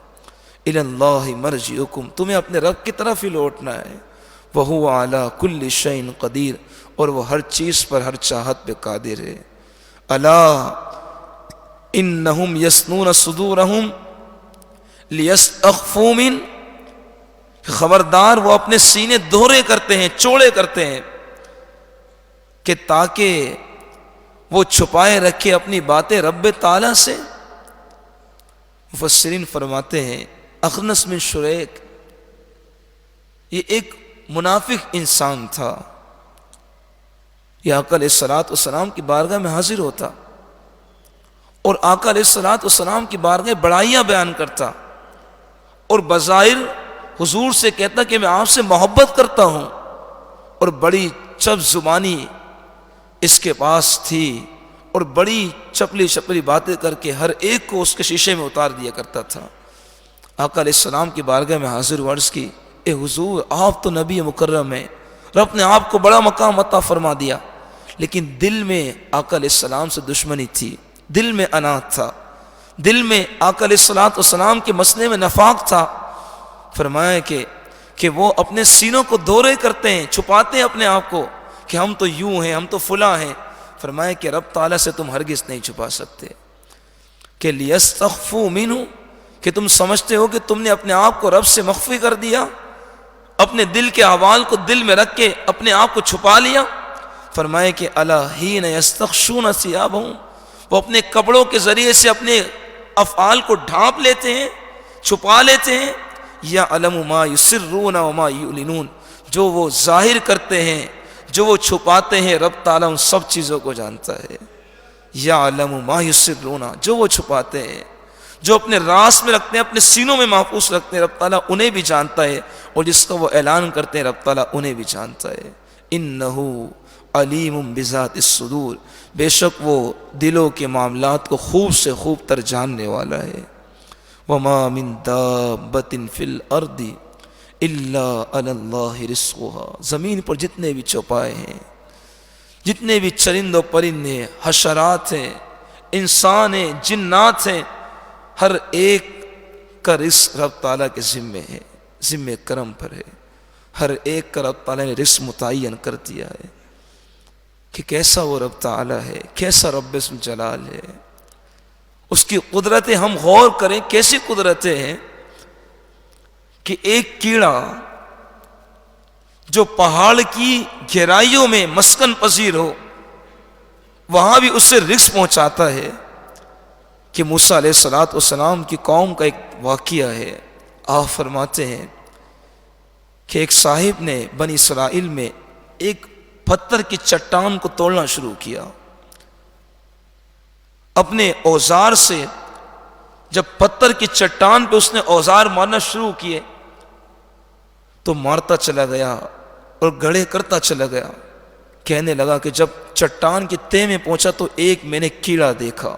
إِلَى اللَّهِ مَرْجِعُكُمْ، تمہیں اپنے رب کی طرف ہی لوٹنا ہے، وَهُوَ عَلَى كُلِّ شَيْءٍ قَدِيرٌ، اور وہ ہر چیز پر، ہر چاہت پہ قادر ہے۔ أَلَا إِنَّهُمْ يَسْنُونَ صُدُورَهُمْ لِيَسْتَخْفُوا مِنْهُ، خبردار وہ اپنے سینے دوہرے کرتے ہیں، چوڑے کرتے ہیں، کہ تاکہ وہ چھپائے رکھے اپنی باتیں رب تعالیٰ سے۔ مفسرین فرماتے ہیں اخنس بن شریک یہ ایک منافق انسان تھا، یہ آقا علیہ السلام کی بارگاہ میں حاضر ہوتا اور آقا علیہ السلام کی بارگاہ بڑائیاں بیان کرتا، اور بظاہر حضور سے کہتا کہ میں آپ سے محبت کرتا ہوں، اور بڑی چپ زبانی اس کے پاس تھی، اور بڑی چپلی چپلی باتیں کر کے ہر ایک کو اس کے شیشے میں اتار دیا کرتا تھا۔ آقا علیہ السلام کی بارگاہ میں حاضر ہوا، عرض کی اے حضور آپ تو نبی مکرم ہیں، رب نے آپ کو بڑا مقام عطا فرما دیا، لیکن دل میں آقا علیہ السلام سے دشمنی تھی، دل میں انات تھا، دل میں آقا علیہ السلام کے مسئلے میں نفاق تھا۔ فرمایا کہ وہ اپنے سینوں کو دورے کرتے ہیں، چھپاتے ہیں اپنے آپ کو کہ ہم تو یوں ہیں، ہم تو فلاں ہیں۔ فرمایا کہ رب تعالیٰ سے تم ہرگز نہیں چھپا سکتے، کہ لِيَسْتَخْفُوا مِنْهُ، کہ تم سمجھتے ہو کہ تم نے اپنے آپ کو رب سے مخفی کر دیا، اپنے دل کے احوال کو دل میں رکھ کے اپنے آپ کو چھپا لیا۔ فرمایا کہ أَلَا حِينَ يَسْتَغْشُونَ ثِيَابَهُمْ، وہ اپنے کپڑوں کے ذریعے سے اپنے افعال کو ڈھانپ لیتے ہیں، چھپا لیتے ہیں۔ يَعْلَمُ مَا يُسِرُّونَ وَمَا يُعْلِنُونَ، جو وہ ظاہر کرتے ہیں، جو وہ چھپاتے ہیں، رب تعالیٰ ان سب چیزوں کو جانتا ہے۔ يَعْلَمُ مَا يُسِرُّونَ، جو وہ چھپاتے ہیں، جو اپنے راز میں رکھتے ہیں، اپنے سینوں میں محفوظ رکھتے ہیں، رب تعالیٰ انہیں بھی جانتا ہے، اور جس کو وہ اعلان کرتے ہیں رب تعالیٰ انہیں بھی جانتا ہے۔ إِنَّهُ عَلِيمٌ بِذَاتِ الصُّدُورِ، بے شک وہ دلوں کے معاملات کو خوب سے خوب تر جاننے والا ہے۔ وَمَا مِن دَابَّةٍ فِي الْأَرْضِ الا علی اللہ رزقها، زمین پر جتنے بھی چوپائے ہیں، جتنے بھی چرند و پرندے، حشرات ہیں، انسان ہیں، جنات ہیں، ہر ایک کا رزق رب تعالیٰ کے ذمے ہے، ذمے کرم پر ہے۔ ہر ایک کا رب تعالیٰ نے رزق متعین کر دیا ہے کہ کیسا وہ رب تعالیٰ ہے، کیسا رب ذوالجلال ہے، اس کی قدرتیں ہم غور کریں، کیسی قدرتیں ہیں کہ ایک کیڑا جو پہاڑ کی گہرائیوں میں مسکن پذیر ہو، وہاں بھی اس سے رزق پہنچاتا ہے۔ کہ موسیٰ علیہ السلام کی قوم کا ایک واقعہ ہے، آپ فرماتے ہیں کہ ایک صاحب نے بنی اسرائیل میں ایک پتھر کی چٹان کو توڑنا شروع کیا، اپنے اوزار سے جب پتھر کی چٹان پہ اس نے اوزار مارنا شروع کیے تو مارتا چلا گیا اور گڑھے کرتا چلا گیا۔ کہنے لگا کہ جب چٹان کی تہ میں پہنچا تو ایک میں نے کیڑا دیکھا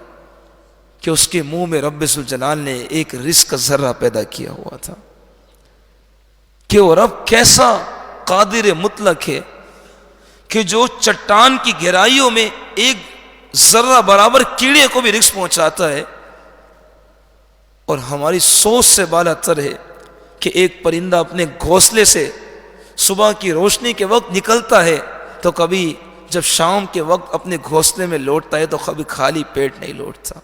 کہ اس کے منہ میں رب ذوالجلال نے ایک رزق کا ذرہ پیدا کیا ہوا تھا۔ کہ وہ رب کیسا قادر مطلق ہے کہ جو چٹان کی گہرائیوں میں ایک ذرہ برابر کیڑے کو بھی رزق پہنچاتا ہے، اور ہماری سوچ سے بالا تر ہے کہ ایک پرندہ اپنے گھونسلے سے صبح کی روشنی کے وقت نکلتا ہے تو کبھی جب شام کے وقت اپنے گھونسلے میں لوٹتا ہے تو کبھی خالی پیٹ نہیں لوٹتا،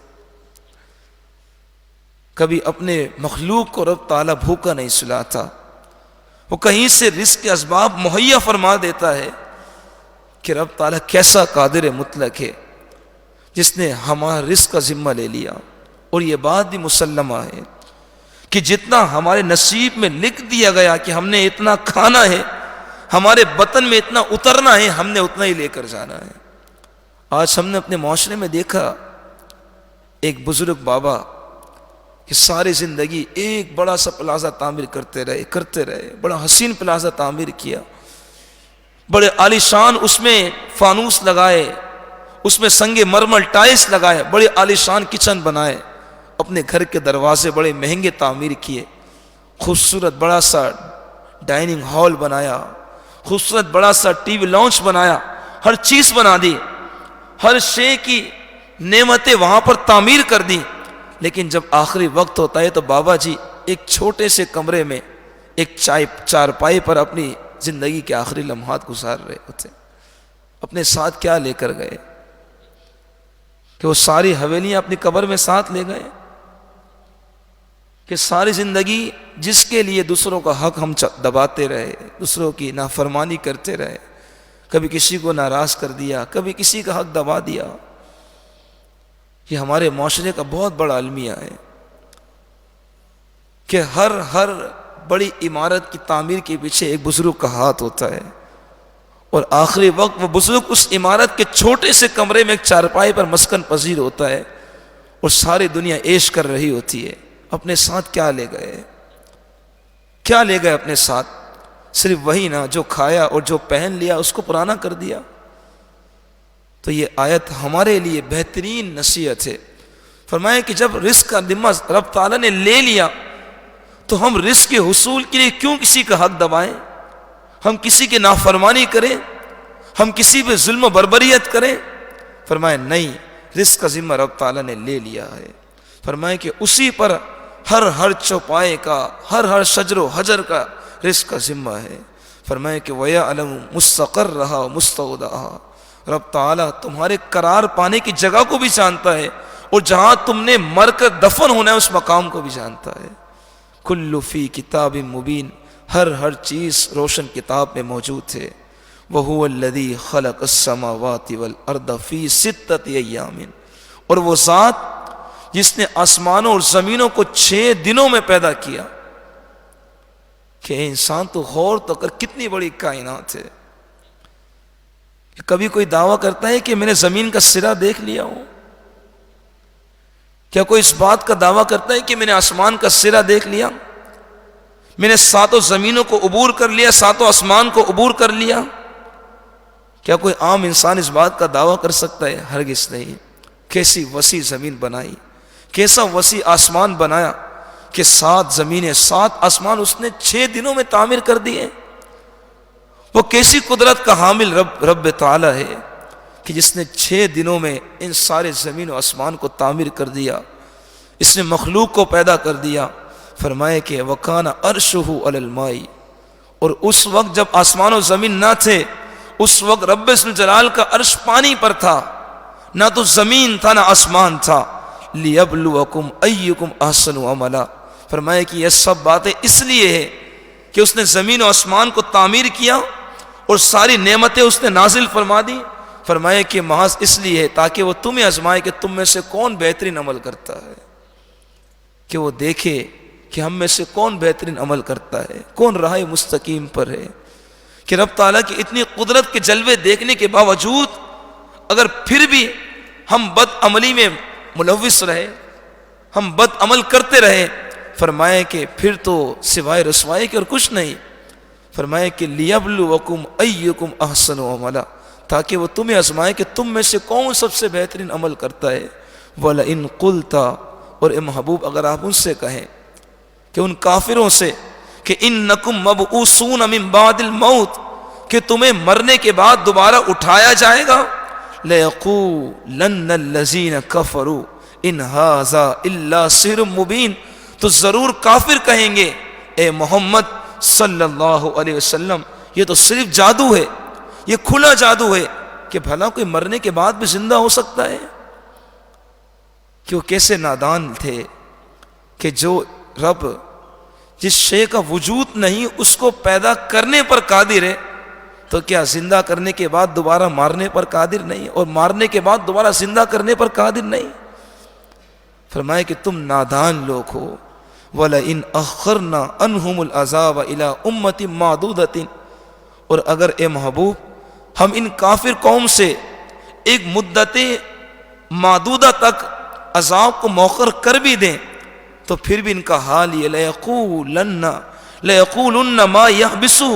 کبھی اپنے مخلوق کو رب تعالیٰ بھوکا نہیں سلاتا، وہ کہیں سے رزق کے اسباب مہیا فرما دیتا ہے۔ کہ رب تعالیٰ کیسا قادر مطلق ہے جس نے ہمارا رزق کا ذمہ لے لیا۔ اور یہ بات بھی مسلمہ ہے کہ جتنا ہمارے نصیب میں لکھ دیا گیا کہ ہم نے اتنا کھانا ہے، ہمارے بطن میں اتنا اترنا ہے، ہم نے اتنا ہی لے کر جانا ہے۔ آج ہم نے اپنے معاشرے میں دیکھا ایک بزرگ بابا کہ ساری زندگی ایک بڑا سا پلازہ تعمیر کرتے رہے، بڑا حسین پلازہ تعمیر کیا، بڑے عالی شان اس میں فانوس لگائے، اس میں سنگ مرمر ٹائلس لگائے، بڑے عالی شان کچن بنائے، اپنے گھر کے دروازے بڑے مہنگے تعمیر کیے، خوبصورت بڑا سا ڈائننگ ہال بنایا، خوبصورت بڑا سا ٹی وی لاؤنج بنایا، ہر چیز بنا دی، ہر شے کی نعمتیں وہاں پر تعمیر کر دی۔ لیکن جب آخری وقت ہوتا ہے تو بابا جی ایک چھوٹے سے کمرے میں ایک چارپائی پر اپنی زندگی کے آخری لمحات گزار رہے ہوتے۔ اپنے ساتھ کیا لے کر گئے کہ وہ ساری حویلیاں اپنی قبر میں ساتھ لے گئے؟ کہ ساری زندگی جس کے لیے دوسروں کا حق ہم دباتے رہے، دوسروں کی نافرمانی کرتے رہے، کبھی کسی کو ناراض کر دیا، کبھی کسی کا حق دبا دیا۔ یہ ہمارے معاشرے کا بہت بڑا المیہ ہے کہ ہر بڑی عمارت کی تعمیر کے پیچھے ایک بزرگ کا ہاتھ ہوتا ہے، اور آخری وقت وہ بزرگ اس عمارت کے چھوٹے سے کمرے میں ایک چارپائی پر مسکن پذیر ہوتا ہے، اور ساری دنیا عیش کر رہی ہوتی ہے۔ اپنے ساتھ کیا لے گئے؟ کیا لے گئے اپنے ساتھ؟ صرف وہی نا جو کھایا اور جو پہن لیا اس کو پرانا کر دیا۔ تو یہ آیت ہمارے لیے بہترین نصیحت ہے۔ فرمایا کہ جب رزق کا ذمہ رب تعالیٰ نے لے لیا تو ہم رزق کے حصول کے لیے کیوں کسی کا حق دبائیں، ہم کسی کی نافرمانی کریں، ہم کسی پہ ظلم و بربریت کریں؟ فرمایا نہیں، رزق کا ذمہ رب تعالیٰ نے لے لیا ہے۔ فرمایا کہ اسی پر ہر چوپائے کا، ہر شجر و حجر کا رزق کا ذمہ ہے۔ فرمایا کہ وَيَعْلَمُ مُسْتَقَرَّهَا وَمُسْتَوْدَعَهَا، رب تعالیٰ تمہارے قرار پانے کی جگہ کو بھی جانتا ہے، اور جہاں تم نے مر کر دفن ہونا ہے اس مقام کو بھی جانتا ہے۔ کل فی کتاب مبین، ہر چیز روشن کتاب میں موجود ہے۔ وَهُوَ الَّذِي خَلَقَ السَّمَاوَاتِ وَالْأَرْضَ فِي سِتَّةِ أَيَّامٍ، اور وہ ذات جس نے آسمانوں اور زمینوں کو 6 دنوں میں پیدا کیا۔ کہ انسان تو غور تو کر، کتنی بڑی کائنات ہے۔ کبھی کوئی دعویٰ کرتا ہے کہ میں نے زمین کا سرا دیکھ لیا ہوں؟ کیا کوئی اس بات کا دعویٰ کرتا ہے کہ میں نے آسمان کا سرا دیکھ لیا، میں نے 7 زمینوں کو عبور کر لیا، 7 آسمان کو عبور کر لیا؟ کیا کوئی عام انسان اس بات کا دعویٰ کر سکتا ہے؟ ہرگز نہیں۔ کیسی وسیع زمین بنائی، کیسا وسیع آسمان بنایا، کہ 7 زمینیں 7 آسمان اس نے 6 دنوں میں تعمیر کر دیے. وہ کیسی قدرت کا حامل رب تعالی ہے کہ جس نے 6 دنوں میں ان سارے زمین و آسمان کو تعمیر کر دیا. اس نے مخلوق کو پیدا کر دیا. فرمائے کہ وَكَانَ عَرْشُهُ عَلَى الْمَاءِ، اور اس وقت جب آسمان و زمین نہ تھے اس وقت رب ذوالجلال کا عرش پانی پر تھا، نہ تو زمین تھا نہ آسمان تھا. لِيَبْلُوَكُمْ أَيُّكُمْ أَحْسَنُ عَمَلًا. فرمائے کہ یہ سب باتیں اس لیے ہے کہ اس نے زمین و آسمان کو تعمیر کیا اور ساری نعمتیں اس نے نازل فرما دی. فرمائے کہ محض اس لیے ہے تاکہ وہ تمہیں آزمائے کہ تم میں سے کون بہترین عمل کرتا ہے، کہ وہ دیکھے کہ ہم میں سے کون بہترین عمل کرتا ہے، کون راہ مستقیم پر ہے. کہ رب تعالیٰ کی اتنی قدرت کے جلوے دیکھنے کے باوجود اگر پھر بھی ہم بد عملی میں ملوث رہے، ہم بد عمل کرتے رہے، فرمائے کہ پھر تو سوائے رسوائی کے اور کچھ نہیں. فرمائے کہ لِيَبْلُوَكُمْ أَيُّكُمْ أَحْسَنُ عَمَلًا، تاکہ وہ تمہیں آزمائے کہ تم میں سے کون سب سے بہترین عمل کرتا ہے. وَلَئِن قُلْتَ، اور اے محبوب اگر آپ ان سے کہیں کہ ان کافروں سے کہ اِنَّكُمْ مَبْعُوثُونَ مِن بَعْدِ الْمَوْتِ، کہ تمہیں مرنے کے بعد دوبارہ اٹھایا جائے گا. لَيَقُولَنَّ الَّذِينَ كَفَرُوا إِنْ هَذَا إِلَّا سِحْرٌ مُبِينٌ، تو ضرور کافر کہیں گے اے محمد صلی اللہ علیہ وسلم یہ تو صرف جادو ہے، یہ کھلا جادو ہے. کہ بھلا کوئی مرنے کے بعد بھی زندہ ہو سکتا ہے؟ کہ وہ کیسے نادان تھے کہ جو رب جس شے کا وجود نہیں اس کو پیدا کرنے پر قادر ہے، تو کیا زندہ کرنے کے بعد دوبارہ مارنے پر قادر نہیں، اور مارنے کے بعد دوبارہ زندہ کرنے پر قادر نہیں؟ فرمائے کہ تم نادان لوگ ہو. وَلَئِنْ أَخَّرْنَا عَنْهُمُ الْعَذَابَ إِلَىٰ أُمَّةٍ مَّعْدُودَةٍ، اور اگر اے محبوب ہم ان کافر قوم سے ایک مدت معدودہ تک عذاب کو مؤخر کر بھی دیں تو پھر بھی ان کا حال یہ لَيَقُولُنَّ مَا يَحْبِسُهُ،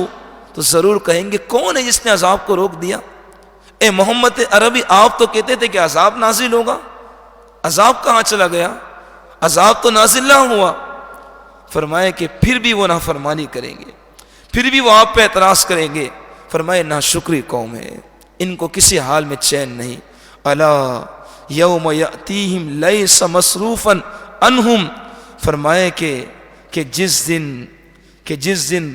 تو ضرور کہیں گے کون ہے جس نے عذاب کو روک دیا؟ اے محمد عربی آپ تو کہتے تھے کہ عذاب نازل ہوگا، عذاب کہاں چلا گیا؟ عذاب تو نازل نہ ہوا. فرمائے کہ پھر بھی وہ نافرمانی کریں گے، پھر بھی وہ آپ پہ اعتراض کریں گے. فرمائے ناشکری قوم ہے، ان کو کسی حال میں چین نہیں. الا یوم یاتیہم لیس مصروفا عنہم، فرمائے کہ جس دن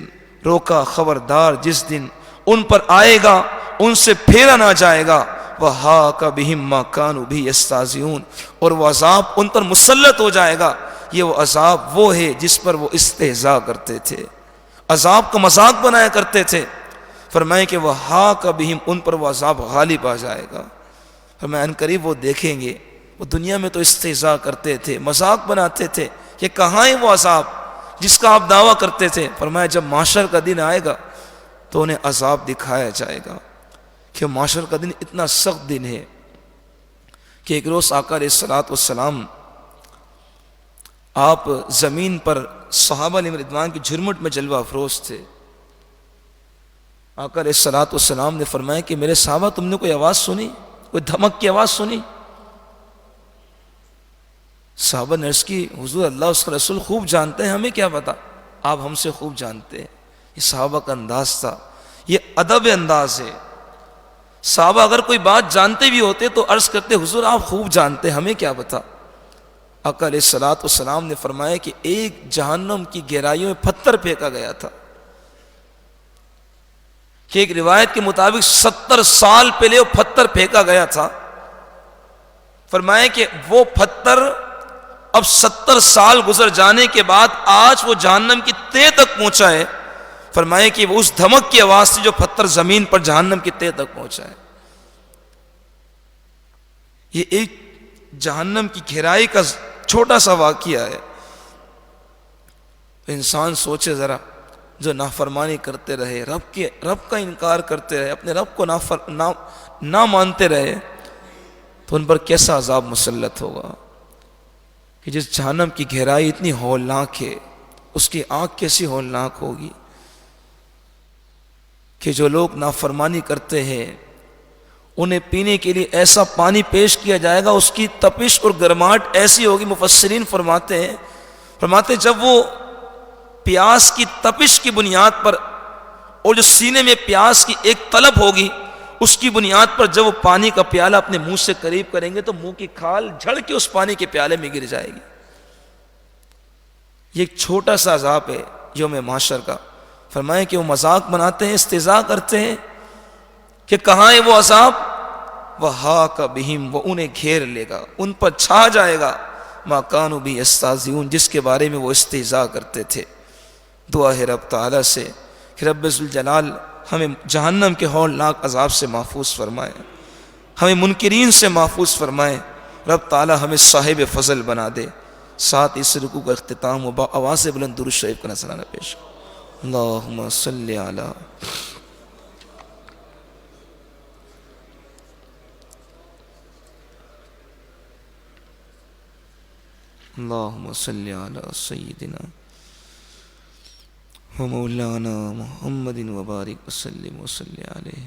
روکا خبردار، جس دن ان پر آئے گا ان سے پھیرا نہ جائے گا. وَحَاقَ بِهِم مَّا كَانُوا بِهِ يَسْتَهْزِئُونَ، اور وہ عذاب ان پر مسلط ہو جائے گا. یہ وہ عذاب وہ ہے جس پر وہ استہزاء کرتے تھے، عذاب کا مذاق بنایا کرتے تھے. فرمائے کہ وَحَاقَ بِهِم، ان پر وہ عذاب غالب آ جائے گا. فرمائے ان قریب وہ دیکھیں گے، وہ دنیا میں تو استہزاء کرتے تھے، مذاق بناتے تھے کہ کہاں ہے وہ عذاب جس کا آپ دعویٰ کرتے تھے. فرمایا جب محشر کا دن آئے گا تو انہیں عذاب دکھایا جائے گا کہ محشر کا دن اتنا سخت دن ہے کہ ایک روز آقا علیہ الصلوۃ والسلام آپ زمین پر صحابہ علیہ رضوان کی جھرمٹ میں جلوہ افروز تھے. آقا علیہ الصلوۃ والسلام نے فرمایا کہ میرے صحابہ تم نے کوئی آواز سنی، کوئی دھمک کی آواز سنی؟ صحابہ نے عرض کی حضور اللہ اس کا رسول خوب جانتے ہیں، ہمیں کیا پتا، آپ ہم سے خوب جانتے ہیں. یہ صحابہ کا انداز تھا، یہ ادب انداز ہے. صحابہ اگر کوئی بات جانتے بھی ہوتے تو عرض کرتے حضور آپ خوب جانتے ہیں، ہمیں کیا پتا. آقا علیہ الصلوۃ والسلام نے فرمایا کہ ایک جہنم کی گہرائیوں میں پتھر پھینکا گیا تھا کہ ایک روایت کے مطابق 70 سال پہلے وہ پتھر پھینکا گیا تھا. فرمایا کہ وہ پتھر اب 70 سال گزر جانے کے بعد آج وہ جہنم کی تہ تک پہنچا ہے. فرمائے کہ وہ اس دھمک کی آواز سے جو پتھر زمین پر جہنم کی تہ تک پہنچا ہے. یہ ایک جہنم کی گہرائی کا چھوٹا سا واقعہ ہے. انسان سوچے ذرا، جو نافرمانی کرتے رہے، رب کا انکار کرتے رہے، اپنے رب کو نہ مانتے رہے، تو ان پر کیسا عذاب مسلط ہوگا. کہ جس جہنم کی گہرائی اتنی ہولناک ہے، اس کی آنکھ کیسی ہولناک ہوگی. کہ جو لوگ نافرمانی کرتے ہیں انہیں پینے کے لیے ایسا پانی پیش کیا جائے گا، اس کی تپش اور گرماہٹ ایسی ہوگی. مفسرین فرماتے ہیں فرماتے جب وہ پیاس کی تپش کی بنیاد پر اور جو سینے میں پیاس کی ایک طلب ہوگی اس کی بنیاد پر جب وہ پانی کا پیالہ اپنے منہ سے قریب کریں گے تو منہ کی کھال جھڑ کے اس پانی کے پیالے میں گر جائے گی. یہ ایک چھوٹا سا عذاب ہے یوم محشر کا. فرمائے کہ وہ مذاق بناتے ہیں, استہزاء کرتے ہیں کہ کہاں ہے وہ عذاب. وَحَاقَ بِهِمْ وہ انہیں گھیر لے گا, ان پر چھا جائے گا. مَا كَانُوا بِهِ يَسْتَهْزِئُونَ جس کے بارے میں وہ استہزاء کرتے تھے. دعا ہے رب تعالیٰ سے کہ رب ذوالجلال ہمیں جہنم کے ہولناک عذاب سے محفوظ فرمائے, ہمیں منکرین سے محفوظ فرمائے. رب تعالیٰ ہمیں صاحب فضل بنا دے. ساتھ اس رکوع کا اختتام و آواز بلند درود شریف کا نذرانہ پیش. اللہم صلی علی اللہم صلی علی سیدنا و مولانا محمد وبارک وسلم وصلی علیہ.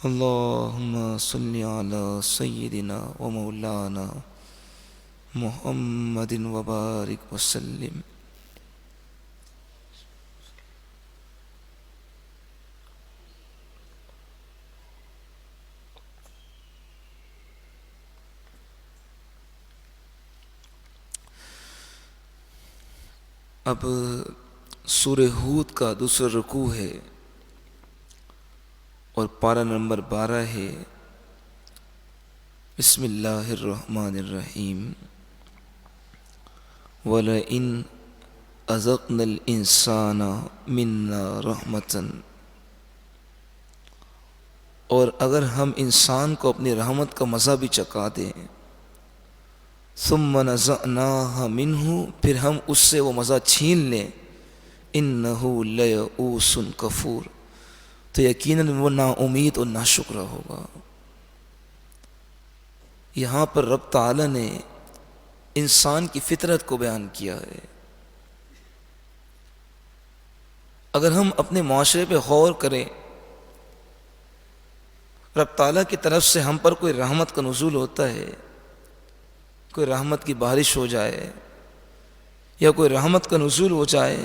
اللہم صلی علی سیدنا و مولانا محمد وبارک وسلم. اب سورہ ہود کا دوسرا رکوع ہے اور پارہ نمبر 12 ہے. بسم اللہ الرحمن الرحیم. وَلَئِنْ أَذَقْنَا الْإِنسَانَ مِنَّا رَحْمَةً اور اگر ہم انسان کو اپنی رحمت کا مزہ بھی چکھا دیں. ثم نزعناها منه پھر ہم اس سے وہ مزہ چھین لیں. انه لیئوس کفور تو یقیناً وہ نا امید اور ناشکر ہوگا. یہاں پر رب تعالی نے انسان کی فطرت کو بیان کیا ہے. اگر ہم اپنے معاشرے پہ غور کریں, رب تعالیٰ کی طرف سے ہم پر کوئی رحمت کا نزول ہوتا ہے, کوئی رحمت کی بارش ہو جائے یا کوئی رحمت کا نزول ہو جائے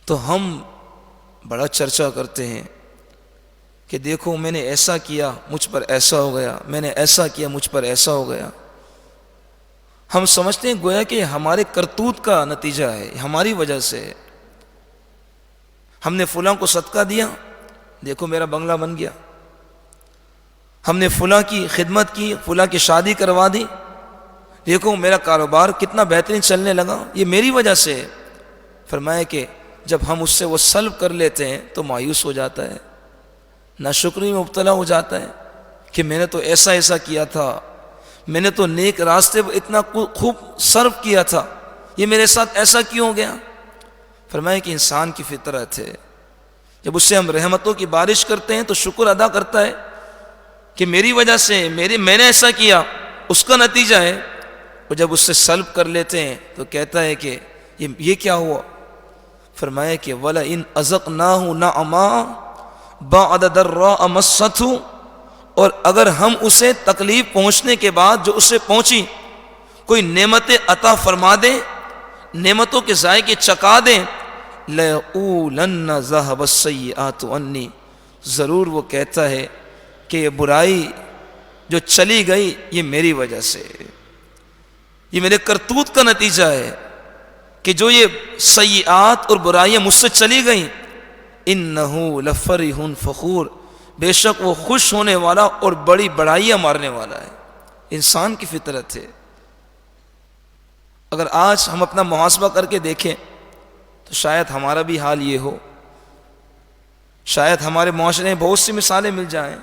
تو ہم بڑا چرچا کرتے ہیں کہ دیکھو میں نے ایسا کیا مجھ پر ایسا ہو گیا, میں نے ایسا کیا مجھ پر ایسا ہو گیا. ہم سمجھتے ہیں گویا کہ ہمارے کرتوت کا نتیجہ ہے, ہماری وجہ سے. ہم نے فلاں کو صدقہ دیا, دیکھو میرا بنگلہ بن گیا. ہم نے فلاں کی خدمت کی, فلاں کی شادی کروا دی, دیکھو میرا کاروبار کتنا بہترین چلنے لگا, یہ میری وجہ سے ہے. فرمایا کہ جب ہم اس سے وہ سلب کر لیتے ہیں تو مایوس ہو جاتا ہے, ناشکری میں مبتلا ہو جاتا ہے کہ میں نے تو ایسا ایسا کیا تھا, میں نے تو نیک راستے پر اتنا خوب صرف کیا تھا, یہ میرے ساتھ ایسا کیوں ہو گیا. فرمایا کہ انسان کی فطرت ہے, جب اس سے ہم رحمتوں کی بارش کرتے ہیں تو شکر ادا کرتا ہے کہ میری وجہ سے میں نے ایسا کیا, اس کا نتیجہ ہے. اور جب اس سے سلب کر لیتے ہیں تو کہتا ہے کہ یہ کیا ہوا. فرمایا کہ وَلَئِنْ أَذَقْنَاهُ نَعْمًا بَعْدَ ضَرَّاءَ مَسَّتْهُ اور اگر ہم اسے تکلیف پہنچنے کے بعد جو اسے پہنچی کوئی نعمتیں عطا فرما دیں, نعمتوں کے ذائقے چکھا دیں, لَيَقُولَنَّ ذَهَبَ السَّيِّئَاتُ عَنِّي ضرور وہ کہتا ہے کہ یہ برائی جو چلی گئی یہ میری وجہ سے, یہ میرے کرتوت کا نتیجہ ہے کہ جو یہ سیئات اور برائیاں مجھ سے چلی گئیں. انہو لفرح فخور بے شک وہ خوش ہونے والا اور بڑی بڑائیاں مارنے والا ہے. انسان کی فطرت ہے. اگر آج ہم اپنا محاسبہ کر کے دیکھیں تو شاید ہمارا بھی حال یہ ہو, شاید ہمارے معاشرے میں بہت سی مثالیں مل جائیں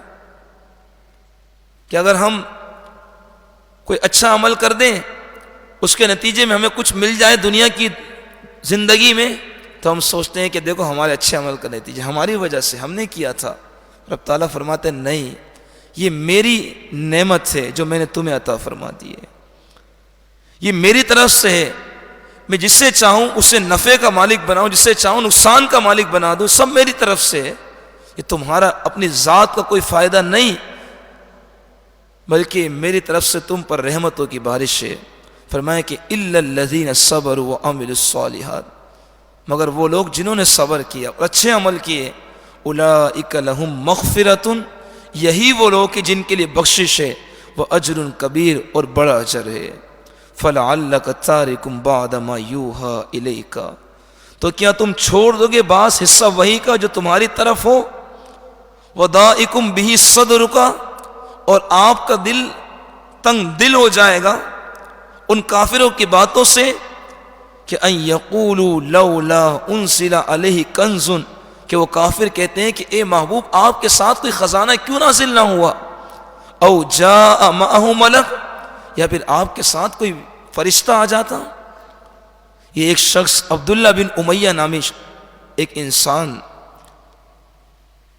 کہ اگر ہم کوئی اچھا عمل کر دیں اس کے نتیجے میں ہمیں کچھ مل جائے دنیا کی زندگی میں تو ہم سوچتے ہیں کہ دیکھو ہمارے اچھے عمل کا نتیجہ ہماری وجہ سے ہم نے کیا تھا. رب تعالیٰ فرماتے ہیں نہیں, یہ میری نعمت ہے جو میں نے تمہیں عطا فرما دی ہے, یہ میری طرف سے ہے. میں جس سے چاہوں اسے نفع کا مالک بناؤں, جس سے چاہوں نقصان کا مالک بنا دوں, سب میری طرف سے ہے. یہ تمہارا اپنی ذات کا کوئی فائدہ نہیں بلکہ میری طرف سے تم پر رحمتوں کی بارش ہے, فرمایا کہ الا الذین صبروا وعملوا الصالحات، مگر وہ لوگ جنہوں نے صبر کیا اور اچھے عمل کیے، اولئک لہم مغفرۃ، یہی وہ لوگ کہ جن کے لیے بخشش ہے، واجر کبیر، اور بڑا اجر ہے۔ فلعلک تارک بعد ما یوحی الیک، تو کیا تم چھوڑ دو گے بعض حصہ وحی کا جو تمہاری طرف ہو، وضائق بہ صدرک، اور آپ کا دل تنگ دل ہو جائے گا ان کافروں کی باتوں سے، کہ ان یقولوا لولا انزل علیہ کنز، کہ وہ کافر کہتے ہیں کہ اے محبوب آپ کے ساتھ کوئی خزانہ کیوں نازل نہ ہوا، او جاء معہ ملک، یا پھر آپ کے ساتھ کوئی فرشتہ آ جاتا۔ یہ ایک شخص عبداللہ بن امیہ نامی ایک انسان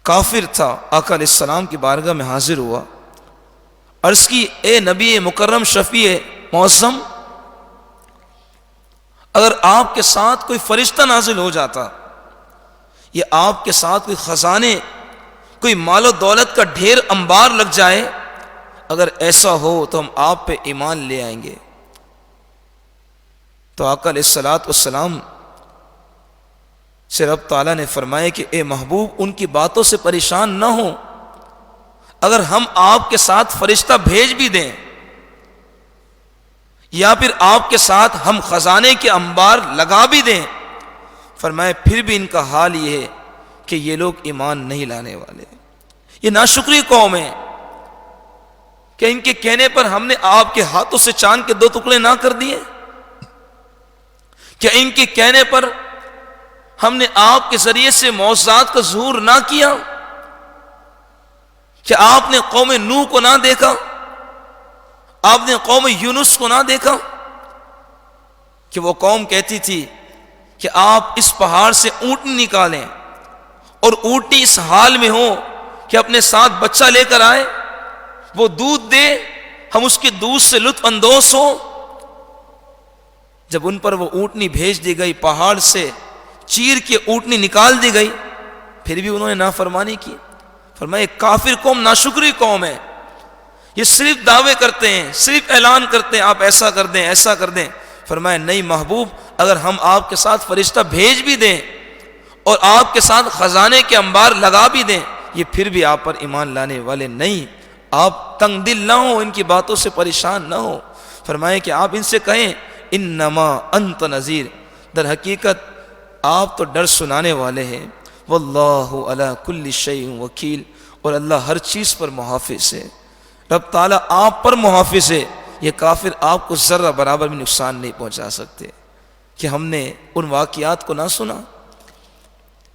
کافر تھا، آقا علیہ السلام کی بارگاہ میں حاضر ہوا، عرض کی اے نبی مکرم شفیع معظم، اگر آپ کے ساتھ کوئی فرشتہ نازل ہو جاتا یا آپ کے ساتھ کوئی خزانے، کوئی مال و دولت کا ڈھیر انبار لگ جائے، اگر ایسا ہو تو ہم آپ پہ ایمان لے آئیں گے۔ تو آقا علیہ السلام سے رب تعالیٰ نے فرمایا کہ اے محبوب ان کی باتوں سے پریشان نہ ہو، اگر ہم آپ کے ساتھ فرشتہ بھیج بھی دیں یا پھر آپ کے ساتھ ہم خزانے کے انبار لگا بھی دیں، فرمایا پھر بھی ان کا حال یہ ہے کہ یہ لوگ ایمان نہیں لانے والے۔ یہ ناشکری قوم ہے کہ ان کے کہنے پر ہم نے آپ کے ہاتھوں سے چاند کے 2 ٹکڑے نہ کر دیے، کیا ان کے کہنے پر ہم نے آپ کے ذریعے سے معجزات کا ظہور نہ کیا، کیا آپ نے قوم نوح کو نہ دیکھا، آپ نے قوم یونس کو نہ دیکھا کہ وہ قوم کہتی تھی کہ آپ اس پہاڑ سے اونٹنی نکالیں، اور اونٹنی اس حال میں ہو کہ اپنے ساتھ بچہ لے کر آئے، وہ دودھ دے، ہم اس کے دودھ سے لطف اندوز ہوں۔ جب ان پر وہ اونٹنی بھیج دی گئی، پہاڑ سے چیر کے اونٹنی نکال دی گئی، پھر بھی انہوں نے نافرمانی کی۔ فرمایا کافر قوم ناشکری قوم ہے، یہ صرف دعوے کرتے ہیں، صرف اعلان کرتے ہیں آپ ایسا کر دیں ایسا کر دیں۔ فرمایا نہیں محبوب، اگر ہم آپ کے ساتھ فرشتہ بھیج بھی دیں اور آپ کے ساتھ خزانے کے انبار لگا بھی دیں، یہ پھر بھی آپ پر ایمان لانے والے نہیں۔ آپ تنگ دل نہ ہو، ان کی باتوں سے پریشان نہ ہو۔ فرمایا کہ آپ ان سے کہیں انما انت نذیر، در حقیقت آپ تو ڈر سنانے والے ہیں، واللہ علی کل شیء وکیل، اور اللہ ہر چیز پر محافظ ہے۔ رب تعالیٰ آپ پر محافظ ہے، یہ کافر آپ کو ذرہ برابر بھی نقصان نہیں پہنچا سکتے۔ کہ ہم نے ان واقعات کو نہ سنا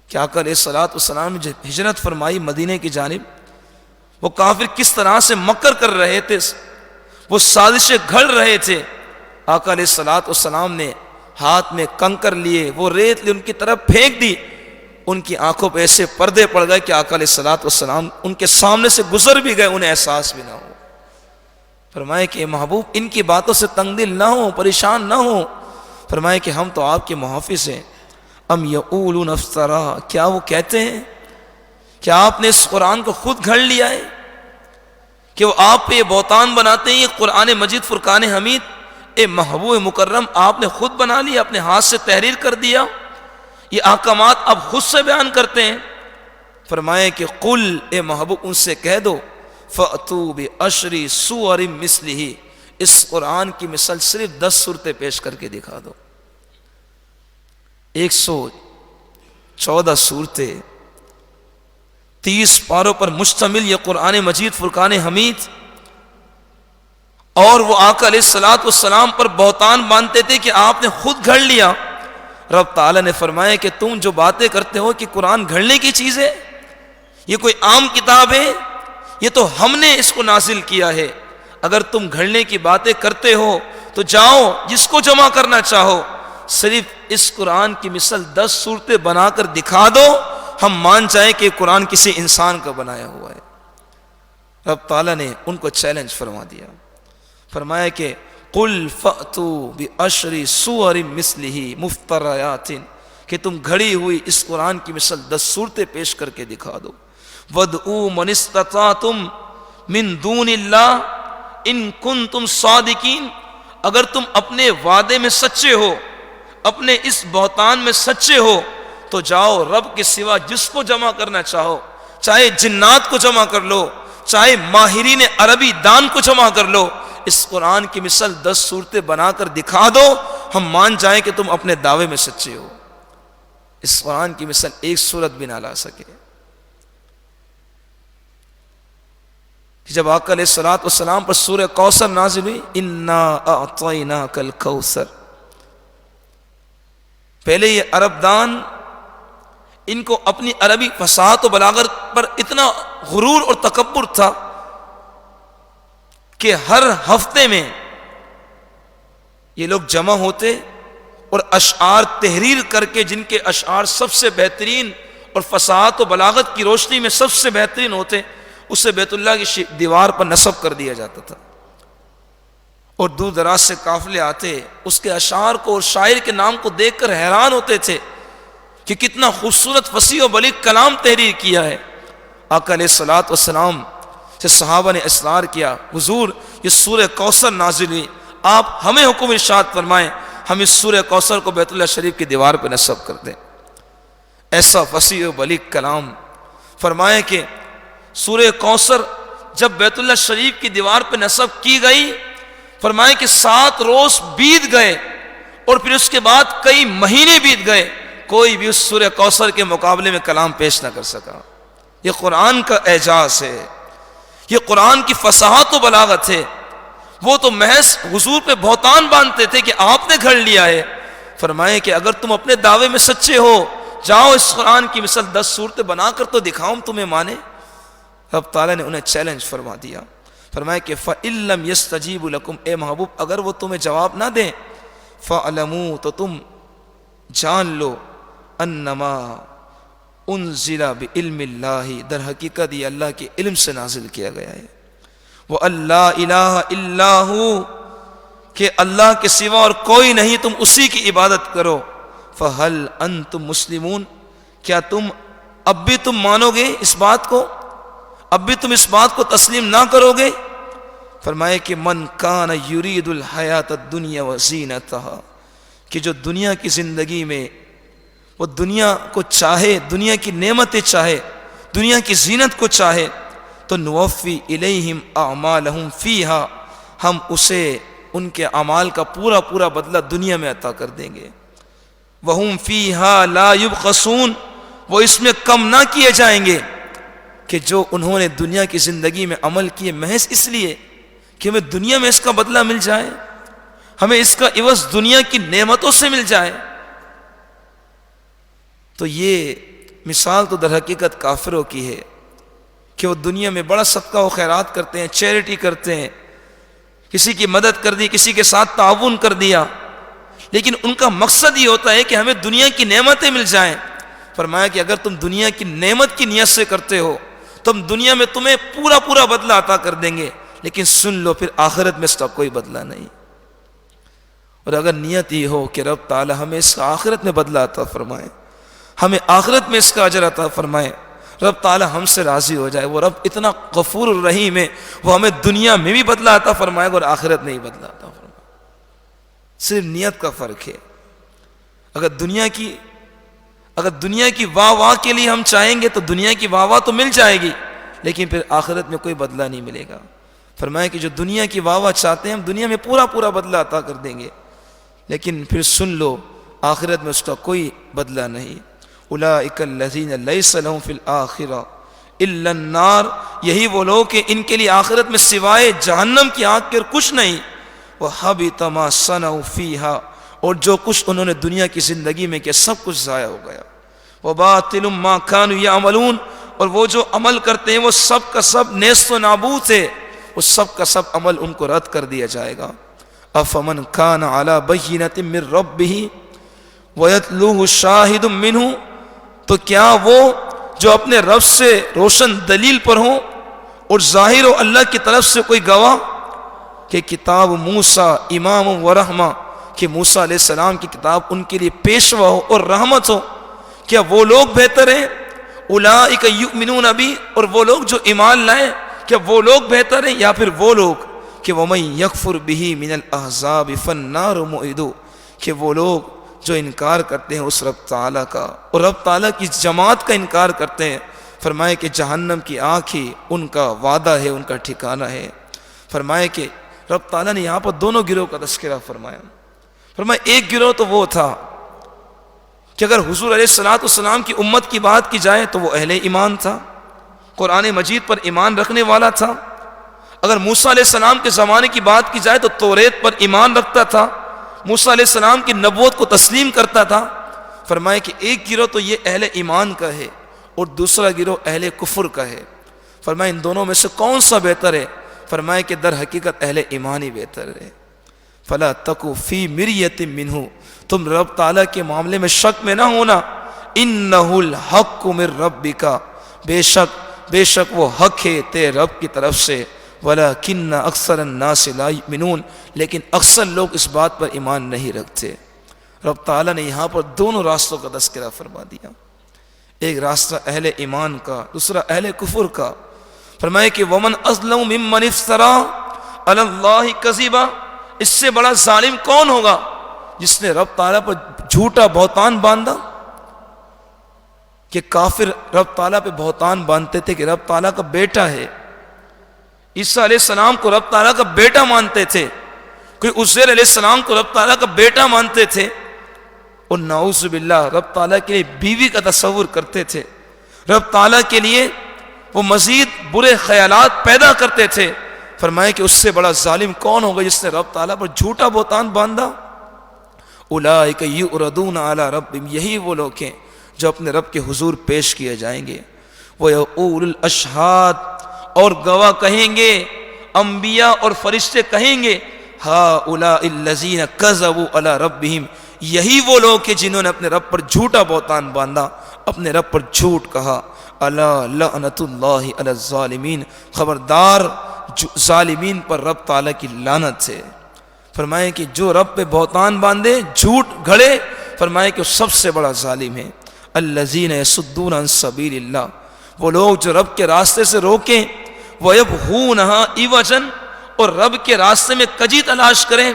کہ آقا علیہ السلام نے جو ہجرت فرمائی مدینہ کی جانب، وہ کافر کس طرح سے مکر کر رہے تھے، وہ سازشیں گھڑ رہے تھے۔ آقا علیہ السلام نے ہاتھ میں کنکر لیے، وہ ریت لی ان کی طرف پھینک دی، ان کی آنکھوں پہ ایسے پردے پڑ گئے کہ آقا علیہ السلام ان کے سامنے سے گزر بھی گئے، انہیں احساس بھی نہ ہو۔ فرمائے کہ محبوب ان کی باتوں سے تنگ دل نہ ہو، پریشان نہ ہو۔ فرمائے کہ ہم تو آپ کے محافظ ہیں۔ ام یقولون افترا، کیا وہ کہتے ہیں کہ آپ نے اس قرآن کو خود گھڑ لیا ہے، کہ وہ آپ پہ یہ بہتان بناتے ہیں، یہ قرآن مجید فرقان حمید اے محبوب مکرم آپ نے خود بنا لیا، اپنے ہاتھ سے تحریر کر دیا، یہ احکامات اب خود سے بیان کرتے ہیں۔ فرمائے کہ قل، اے محبوب ان سے کہہ دو، فَأْتُوا بِعَشْرِ سُوَرٍ مِثْلِهِ، اس قرآن کی مثال صرف 10 صورتیں پیش کر کے دکھا دو۔ 114 صورتیں، 30 پاروں پر مشتمل یہ قرآن مجید فرقان حمید، اور وہ آقا علیہ السلام پر بہتان باندھتے تھے کہ آپ نے خود گھڑ لیا۔ رب تعالیٰ نے فرمایا کہ تم جو باتیں کرتے ہو کہ قرآن گھڑنے کی چیز ہے، یہ کوئی عام کتاب ہے، یہ تو ہم نے اس کو نازل کیا ہے۔ اگر تم گھڑنے کی باتیں کرتے ہو تو جاؤ جس کو جمع کرنا چاہو، صرف اس قرآن کی مثل 10 صورتیں بنا کر دکھا دو، ہم مان جائیں کہ قرآن کسی انسان کا بنایا ہوا ہے۔ رب تعالیٰ نے ان کو چیلنج فرما دیا، فرمایا کہ قل فأتوا بعشر سور مثلہ مفتریات، کہ تم گھڑی ہوئی اس قرآن کی مثل 10 صورتیں پیش کر کے دکھا دو۔ وادعوا من استطعتم من دون اللہ ان کنتم صادقین، اگر تم اپنے وعدے میں سچے ہو، اپنے اس بہتان میں سچے ہو، تو جاؤ رب کے سوا جس کو جمع کرنا چاہو، چاہے جنات کو جمع کر لو، چاہے ماہرین عربی دان کو جمع کر لو، اس قرآن کی مثل 10 صورتیں بنا کر دکھا دو، ہم مان جائیں کہ تم اپنے دعوے میں سچے ہو۔ اس قرآن کی مثل ایک صورت بھی نہ لا سکے۔ جب آقا علیہ الصلوۃ والسلام پر سورہ کوثر نازل ہوئی، انا اعطیناک الکوثر، پہلے یہ عرب دان، ان کو اپنی عربی فصاحت و بلاغت پر اتنا غرور اور تکبر تھا کہ ہر ہفتے میں یہ لوگ جمع ہوتے اور اشعار تحریر کر کے، جن کے اشعار سب سے بہترین اور فصاحت و بلاغت کی روشنی میں سب سے بہترین ہوتے، اسے بیت اللہ کی دیوار پر نصب کر دیا جاتا تھا، اور دور دراز سے قافلے آتے، اس کے اشعار کو اور شاعر کے نام کو دیکھ کر حیران ہوتے تھے کہ کتنا خوبصورت فصیح و بلیغ کلام تحریر کیا ہے۔ آقا علیہ الصلوۃ والسلام سے صحابہ نے اصرار کیا، حضور یہ سورہ کوثر نازل ہوئی، آپ ہمیں حکم ارشاد فرمائیں ہم اس سورہ کوثر کو بیت اللہ شریف کی دیوار پہ نصب کر دیں۔ ایسا فصیح و بلیغ کلام، فرمائے کہ سورہ کوثر جب بیت اللہ شریف کی دیوار پہ نصب کی گئی، فرمائے کہ 7 روز بیت گئے اور پھر اس کے بعد کئی مہینے بیت گئے، کوئی بھی اس سورہ کوثر کے مقابلے میں کلام پیش نہ کر سکا۔ یہ قرآن کا اعجاز ہے، یہ قرآن کی فصاحت و بلاغت ہے۔ وہ تو محض حضور پہ بہتان باندھتے تھے کہ آپ نے گھڑ لیا ہے، فرمائے کہ اگر تم اپنے دعوے میں سچے ہو، جاؤ اس قرآن کی مثل 10 صورتیں بنا کر تو دکھاؤ، تمہیں مانے۔ رب تعالیٰ نے انہیں چیلنج فرما دیا، فرمائے کہ فَإِن لَّمْ يَسْتَجِيبُوا لَكُمْ، اے محبوب اگر وہ تمہیں جواب نہ دیں، فَاعْلَمُوا، تو تم جان لو، انما انزل بعلم اللہ، در حقیقت یہ اللہ کے علم سے نازل کیا گیا ہے، وَأَلَّا إِلَٰهَ إِلَّا هُوَ، کہ اللہ کے سوا اور کوئی نہیں، تم اسی کی عبادت کرو۔ فَهَلْ أَنْتُمْ مُسْلِمُونَ، کیا تم اب بھی تم مانو گے اس بات کو، اب بھی تم اس بات کو تسلیم نہ کرو گے؟ فرمائے کہ من کان یرید الحیات الدنیا وزینتها، کہ جو دنیا کی زندگی میں وہ دنیا کو چاہے، دنیا کی نعمتیں چاہے، دنیا کی زینت کو چاہے، تو نوفی الیہم اعمالہم فیہا، ہم اسے ان کے اعمال کا پورا پورا بدلہ دنیا میں عطا کر دیں گے۔ وہم فیہا لا یبخسون، وہ اس میں کم نہ کیے جائیں گے، کہ جو انہوں نے دنیا کی زندگی میں عمل کیے محض اس لیے کہ ہمیں دنیا میں اس کا بدلہ مل جائے، ہمیں اس کا عوض دنیا کی نعمتوں سے مل جائے، تو یہ مثال تو در حقیقت کافروں کی ہے کہ وہ دنیا میں بڑا صدقہ و خیرات کرتے ہیں، چیریٹی کرتے ہیں، کسی کی مدد کر دی، کسی کے ساتھ تعاون کر دیا، لیکن ان کا مقصد یہ ہوتا ہے کہ ہمیں دنیا کی نعمتیں مل جائیں۔ فرمایا کہ اگر تم دنیا کی نعمت کی نیت سے کرتے ہو تو ہم دنیا میں تمہیں پورا پورا بدلہ عطا کر دیں گے، لیکن سن لو پھر آخرت میں اس کا کوئی بدلہ نہیں۔ اور اگر نیت یہ ہو کہ رب تعالی ہمیں اس کا آخرت میں بدلہ عطا فرمائے، ہمیں آخرت میں اس کا اجر عطا فرمائے، رب تعالی ہم سے راضی ہو جائے، وہ رب اتنا غفور الرحیم ہے، وہ ہمیں دنیا میں بھی بدلہ عطا فرمائے گا اور آخرت میں ہی بدلہ عطا فرمائے گا۔ صرف نیت کا فرق ہے۔ اگر دنیا کی واہ واہ کے لیے ہم چاہیں گے تو دنیا کی واہ واہ تو مل جائے گی، لیکن پھر آخرت میں کوئی بدلہ نہیں ملے گا۔ فرمایا کہ جو دنیا کی واہ واہ چاہتے ہیں ہم دنیا میں پورا پورا بدلہ عطا کر دیں گے، لیکن پھر سن لو آخرت میں اس کا کوئی بدلہ نہیں۔ اولئک الذین لیس لہم فی الآخرہ الا النار، یہی وہ لوگ کہ ان کے لیے آخرت میں سوائے جہنم کی آگ کے اور کچھ نہیں۔ وحبط ما صنعوا فیہا، اور جو کچھ انہوں نے دنیا کی زندگی میں کیا سب کچھ ضائع ہو گیا۔ وباطل ما كانوا يعملون، اور وہ جو عمل کرتے ہیں وہ سب کا سب نیست و نابود ہے، وہ سب کا سب عمل ان کو رد کر دیا جائے گا۔ افمن كان على بینۃ من ربہ ویتلوہ شاہد منہ، تو کیا وہ جو اپنے رب سے روشن دلیل پر ہوں اور ظاہر ہو اللہ کی طرف سے کوئی گواہ، کہ کتاب موسیٰ امام و رحمہ، کہ موسیٰ علیہ السلام کی کتاب ان کے لیے پیشوا ہو اور رحمت ہو، کیا وہ لوگ بہتر ہیں؟ اولئک یؤمنون بی، اور وہ لوگ جو ایمان لائیں کیا وہ لوگ بہتر ہیں، یا پھر وہ لوگ کہ وَمَن يَكْفُرْ بِهِ مِنَ الْأَحْزَابِ فَالنَّارُ مُوعِدُهُ، کہ وہ لوگ جو انکار کرتے ہیں اس رب تعالیٰ کا اور رب تعالیٰ کی جماعت کا انکار کرتے ہیں، فرمائے کہ جہنم کی آنکھ ہی ان کا وعدہ ہے، ان کا ٹھکانہ ہے۔ فرمائے کہ رب تعالیٰ نے یہاں پر دونوں گروہ کا تذکرہ فرمایا۔ فرمایا ایک گروہ تو وہ تھا کہ اگر حضور علیہ السلام کی امت کی بات کی جائے تو وہ اہل ایمان تھا، قرآن مجید پر ایمان رکھنے والا تھا۔ اگر موسیٰ علیہ السلام کے زمانے کی بات کی جائے تو توریت پر ایمان رکھتا تھا، موسیٰ علیہ السلام کی نبوت کو تسلیم کرتا تھا۔ فرمائے کہ ایک گروہ تو یہ اہل ایمان کا ہے اور دوسرا گروہ اہل کفر کا ہے۔ فرمائے ان دونوں میں سے کون سا بہتر ہے؟ فرمائے کہ در حقیقت اہل ایمان ہی بہتر ہے۔ فلا تکو فی مریۃ منہ، تم رب تعالیٰ کے معاملے میں شک میں نہ ہونا۔ انہ الحق من ربک، بے شک وہ حق ہے تیرے رب کی طرف سے۔ ولیکن اکثر الناس لا یؤمنون، لیکن اکثر لوگ اس بات پر ایمان نہیں رکھتے۔ رب تعالیٰ نے یہاں پر دونوں راستوں کا تذکرہ فرما دیا، ایک راستہ اہل ایمان کا، دوسرا اہل کفر کا۔ فرمائے کہ ومن اظلم ممن افترا علی اللہ کذبا، اس سے بڑا ظالم کون ہوگا جس نے رب تعالیٰ پر جھوٹا بہتان باندھا؟ کہ کافر رب تعالیٰ پہ بہتان باندھتے تھے کہ رب تعالیٰ کا بیٹا ہے، عیسیٰ علیہ السلام کو رب تعالیٰ کا بیٹا مانتے تھے، کوئی عزیر علیہ السلام کو رب تعالیٰ کا بیٹا مانتے تھے، اور نعوذ باللہ رب تعالیٰ کے لیے بیوی کا تصور کرتے تھے، رب تعالیٰ کے لیے وہ مزید برے خیالات پیدا کرتے تھے۔ فرمائے کہ اس سے بڑا ظالم کون ہوگا جس نے رب تعالیٰ پر جھوٹا بہتان باندھا؟ اولئک یعرضون علی ربہم، یہی وہ لوگ ہیں جو اپنے رب کے حضور پیش کیے جائیں گے۔ ویقول الاشہاد، اور گواہ کہیں گے، انبیاء اور فرشتے کہیں گے، ہؤلاء الذین کذبوا علی ربہم، یہی وہ لوگ ہیں جنہوں نے اپنے رب پر جھوٹا بہتان باندھا، اپنے رب پر جھوٹ کہا۔ الا لعنت اللہ علی الظالمین، خبردار ظالمین پر رب تعالیٰ کی لعنت ہے۔ فرمائے کہ جو رب پہ بہتان باندھے، جھوٹ گھڑے، فرمائے کہ وہ سب سے بڑا ظالم ہے۔ الذین یصدون عن سبیل اللہ، وہ لوگ جو رب کے راستے سے روکیں، وَيَبْغُونَهَا عِوَجًا، اور رب کے راستے میں کجی تلاش کریں۔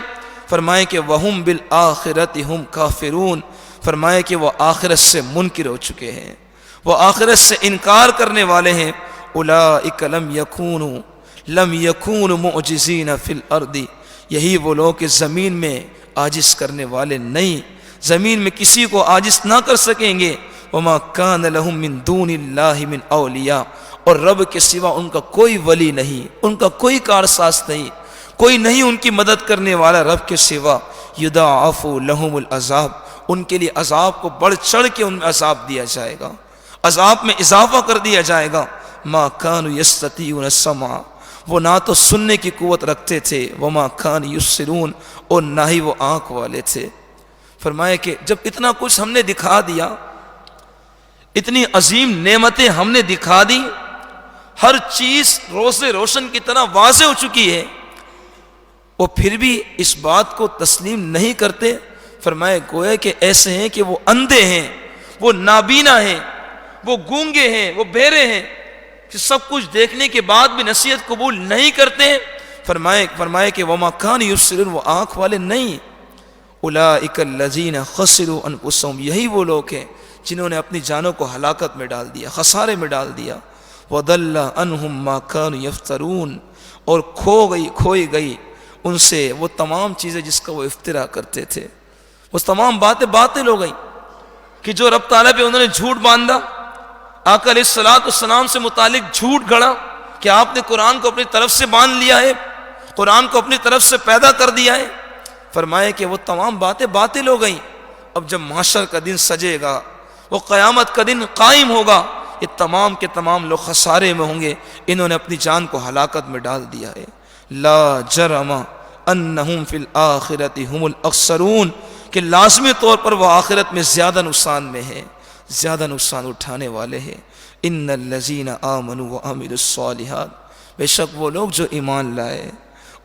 فرمائے کہ وَهُمْ بِالْآخِرَةِ هُمْ كَافِرُونَ، فرمائے کہ وہ آخرت سے منکر ہو چکے ہیں، وہ آخرت سے انکار کرنے والے ہیں۔ اولئک لم یکونوا معجزین فی الارض، یہی وہ لوگ کہ زمین میں عاجز کرنے والے نہیں، زمین میں کسی کو عاجز نہ کر سکیں گے۔ وما کان لہم من دون اللہ من اولیاء، اور رب کے سوا ان کا کوئی ولی نہیں، ان کا کوئی کارساز نہیں، کوئی نہیں ان کی مدد کرنے والا رب کے سوا۔ یضاعف لہم العذاب، ان کے لیے عذاب کو بڑھ چڑھ کے ان میں عذاب دیا جائے گا، عذاب میں اضافہ کر دیا جائے گا۔ ما کانوا یستطیعون السمع، وہ نہ تو سننے کی قوت رکھتے تھے، وما کانوا یبصرون، اور نہ ہی وہ آنکھ والے تھے۔ فرمایا کہ جب اتنا کچھ ہم نے دکھا دیا، اتنی عظیم نعمتیں ہم نے دکھا دی، ہر چیز روز روشن کی طرح واضح ہو چکی ہے، وہ پھر بھی اس بات کو تسلیم نہیں کرتے۔ فرمایا گویا کہ ایسے ہیں کہ وہ اندھے ہیں، وہ نابینا ہیں، وہ گونگے ہیں، وہ بہرے ہیں، کہ سب کچھ دیکھنے کے بعد بھی نصیحت قبول نہیں کرتے۔ فرمائے کہ وما کانوا یبصرون، وہ آنکھ والے نہیں۔ اولئک الذین خسروا انفسهم، یہی وہ لوگ ہیں جنہوں نے اپنی جانوں کو ہلاکت میں ڈال دیا، خسارے میں ڈال دیا۔ وضل عنہم ما کانوا یفترون، اور کھوئی گئی ان سے وہ تمام چیزیں جس کا وہ افترا کرتے تھے، وہ تمام باتیں باطل ہو گئیں کہ جو رب تعالیٰ پہ انہوں نے جھوٹ باندھا، آقا علیہ السلام سے متعلق جھوٹ گھڑا کہ آپ نے قرآن کو اپنی طرف سے باندھ لیا ہے، قرآن کو اپنی طرف سے پیدا کر دیا ہے۔ فرمایا کہ وہ تمام باتیں باطل ہو گئیں۔ اب جب محشر کا دن سجے گا، وہ قیامت کا دن قائم ہوگا، یہ تمام کے تمام لوگ خسارے میں ہوں گے، انہوں نے اپنی جان کو ہلاکت میں ڈال دیا ہے۔ لا جرم انہم فی الآخرۃ هم الاخسرون، کہ لازمی طور پر وہ آخرت میں زیادہ نقصان میں ہیں، زیادہ نقصان اٹھانے والے ہیں۔ ان الذین آمنوا وعملوا الصالحات، بے شک وہ لوگ جو ایمان لائے،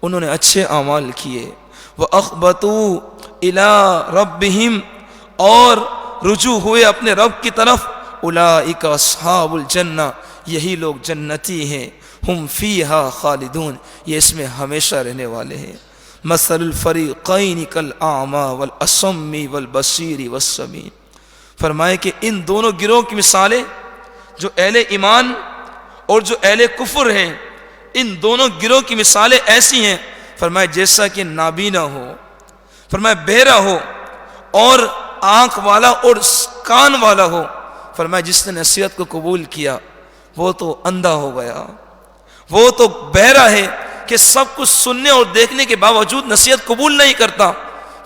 انہوں نے اچھے اعمال کیے، وَأَخْبَتُوا إِلَىٰ رَبِّهِمْ، اور رجوع ہوئے اپنے رب کی طرف، اولئک اصحاب الجنہ، یہی لوگ جنتی ہیں، ہم فیہا خالدون، یہ اس میں ہمیشہ رہنے والے ہیں۔ مثل الفریقین کالاعمی والاصم والبصیر والسمیع، فرمائے کہ ان دونوں گروہ کی مثالیں، جو اہل ایمان اور جو اہل کفر ہیں، ان دونوں گروہ کی مثالیں ایسی ہیں، فرمائے جیسا کہ نابینا ہو، فرمائے بہرا ہو، اور آنکھ والا اور کان والا ہو۔ فرمائے جس نے نصیحت کو قبول کیا وہ تو اندھا ہو گیا، وہ تو بہرا ہے کہ سب کچھ سننے اور دیکھنے کے باوجود نصیحت قبول نہیں کرتا۔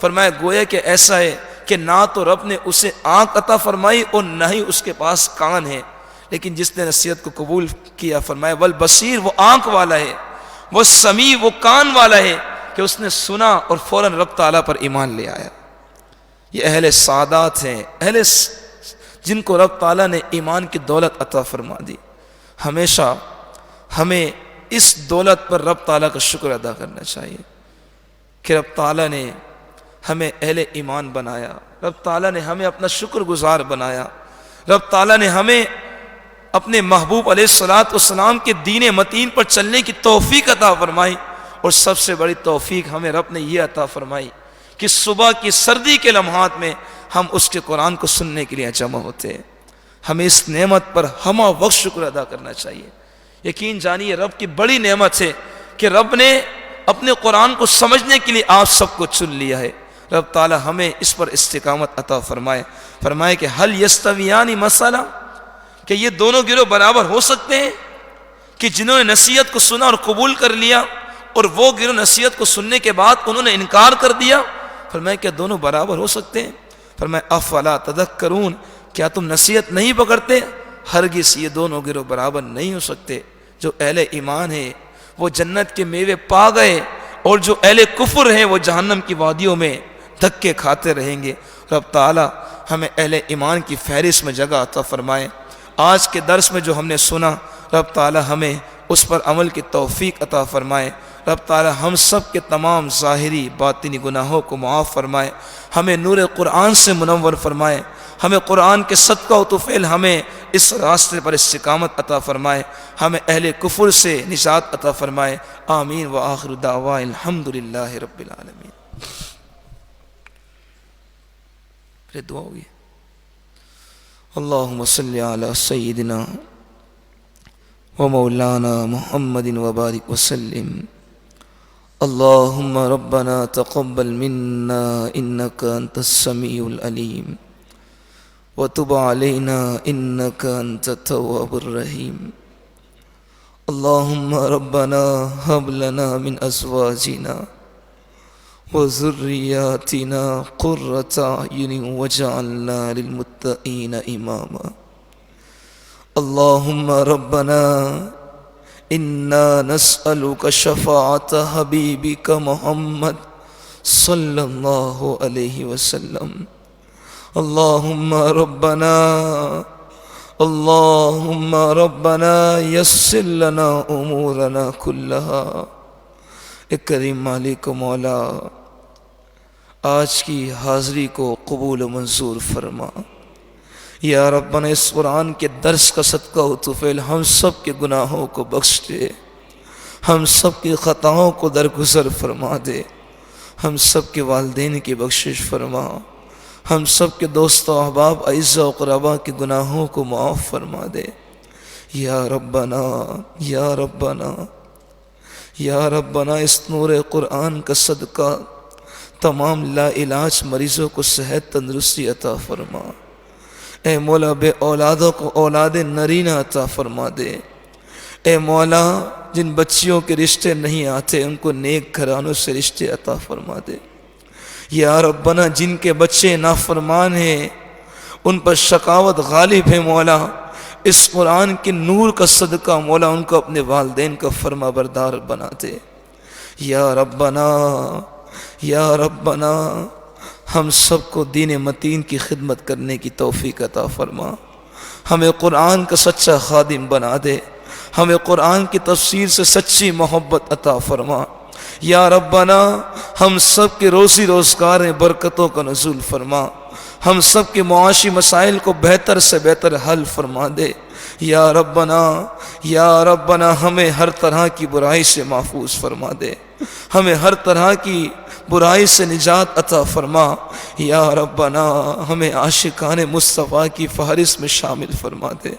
فرمایا گویا کہ ایسا ہے کہ نہ تو رب نے اسے آنکھ عطا فرمائی اور نہ ہی اس کے پاس کان ہے، لیکن جس نے نصیحت کو قبول کیا، فرمایا والبصیر، وہ آنکھ والا ہے، وہ سمیع، وہ کان والا ہے کہ اس نے سنا اور فوراً رب تعالیٰ پر ایمان لے آیا۔ یہ اہل سعادات ہیں، جن کو رب تعالیٰ نے ایمان کی دولت عطا فرما دی۔ ہمیشہ ہمیں اس دولت پر رب تعالیٰ کا شکر ادا کرنا چاہیے کہ رب تعالیٰ نے ہمیں اہل ایمان بنایا، رب تعالیٰ نے ہمیں اپنا شکر گزار بنایا، رب تعالیٰ نے ہمیں اپنے محبوب علیہ الصلوۃ والسلام کے دین متین پر چلنے کی توفیق عطا فرمائی، اور سب سے بڑی توفیق ہمیں رب نے یہ عطا فرمائی کہ صبح کی سردی کے لمحات میں ہم اس کے قرآن کو سننے کے لیے جمع ہوتے ہیں۔ ہمیں اس نعمت پر ہمہ وقت شکر ادا کرنا چاہیے۔ یقین جانیے رب کی بڑی نعمت ہے کہ رب نے اپنے قرآن کو سمجھنے کے لیے آپ سب کو چن لیا ہے۔ رب تعالی ہمیں اس پر استقامت عطا فرمائے۔ فرمائے کہ حل یستویان مثلا، کہ یہ دونوں گروہ برابر ہو سکتے ہیں، کہ جنہوں نے نصیحت کو سنا اور قبول کر لیا، اور وہ گروہ نصیحت کو سننے کے بعد انہوں نے انکار کر دیا۔ فرمایا کیا دونوں برابر ہو سکتے ہیں؟ فرمایا افلا تذکرون، کیا تم نصیحت نہیں پکڑتے؟ ہرگز یہ دونوں گروہ برابر نہیں ہو سکتے۔ جو اہل ایمان ہے وہ جنت کے میوے پا گئے، اور جو اہل کفر ہیں وہ جہنم کی وادیوں میں دھکے کھاتے رہیں گے۔ رب تعالی ہمیں اہل ایمان کی فہرست میں جگہ عطا فرمائے۔ آج کے درس میں جو ہم نے سنا، رب تعالی ہمیں اس پر عمل کی توفیق عطا فرمائے۔ رب تعالی ہم سب کے تمام ظاہری باطنی گناہوں کو معاف فرمائے، ہمیں نور قرآن سے منور فرمائے، ہمیں قرآن کے صدقہ و طفیل ہمیں اس راستے پر استقامت عطا فرمائے، ہمیں اہل کفر سے نجات عطا فرمائے۔ آمین وآخر دعوانا الحمدللہ رب العالمین۔ پھر دعا ہوگی۔ اللہم صلی علی سیدنا و مولانا محمد وبارک وسلم۔ اللہم ربنا تقبل منا انک انت السمیع العلیم وتب علینا انک انت التواب الرحیم۔ اللہم ربنا ہب لنا من ازواجنا وذریاتنا قرۃ اعین وجعلنا للمتقین اماما۔ اللہم ربنا انا نسألک شفاعت حبیبک محمد صلی اللہ علیہ وسلم۔ اللہم ربنا یسر لنا امورنا کلہا۔ اے کریم مالک و مولا، آج کی حاضری کو قبول و منظور فرما۔ یا ربنا اس قرآن کے درس کا صدقہ و طفیل ہم سب کے گناہوں کو بخش دے، ہم سب کی خطاؤں کو درگزر فرما دے، ہم سب کے والدین کی بخشش فرما، ہم سب کے دوست و احباب اعزاء و قرابا کے گناہوں کو معاف فرما دے۔ یا ربنا یا ربنا یا ربنا اس نور قرآن کا صدقہ تمام لا علاج مریضوں کو صحت تندرستی عطا فرما۔ اے مولا بے اولادوں کو اولاد نرینہ عطا فرما دے۔ اے مولا جن بچیوں کے رشتے نہیں آتے ان کو نیک گھرانوں سے رشتے عطا فرما دے۔ یا ربنا جن کے بچے نافرمان ہیں ان پر شقاوت غالب ہے، مولا اس قرآن کے نور کا صدقہ مولا ان کو اپنے والدین کا فرما بردار بنا دے۔ یا ربنا یا ربنا ہم سب کو دین متین کی خدمت کرنے کی توفیق عطا فرما، ہمیں قرآن کا سچا خادم بنا دے، ہمیں قرآن کی تفسیر سے سچی محبت عطا فرما۔ یا ربنا ہم سب کے روزی روزگار میں برکتوں کا نزول فرما، ہم سب کے معاشی مسائل کو بہتر سے بہتر حل فرما دے۔ یا ربنا ہمیں ہر طرح کی برائی سے محفوظ فرما دے، ہمیں ہر طرح کی برائی سے نجات عطا فرما۔ یا ربنا ہمیں عاشقان مصطفیٰ کی فہرست میں شامل فرما دے،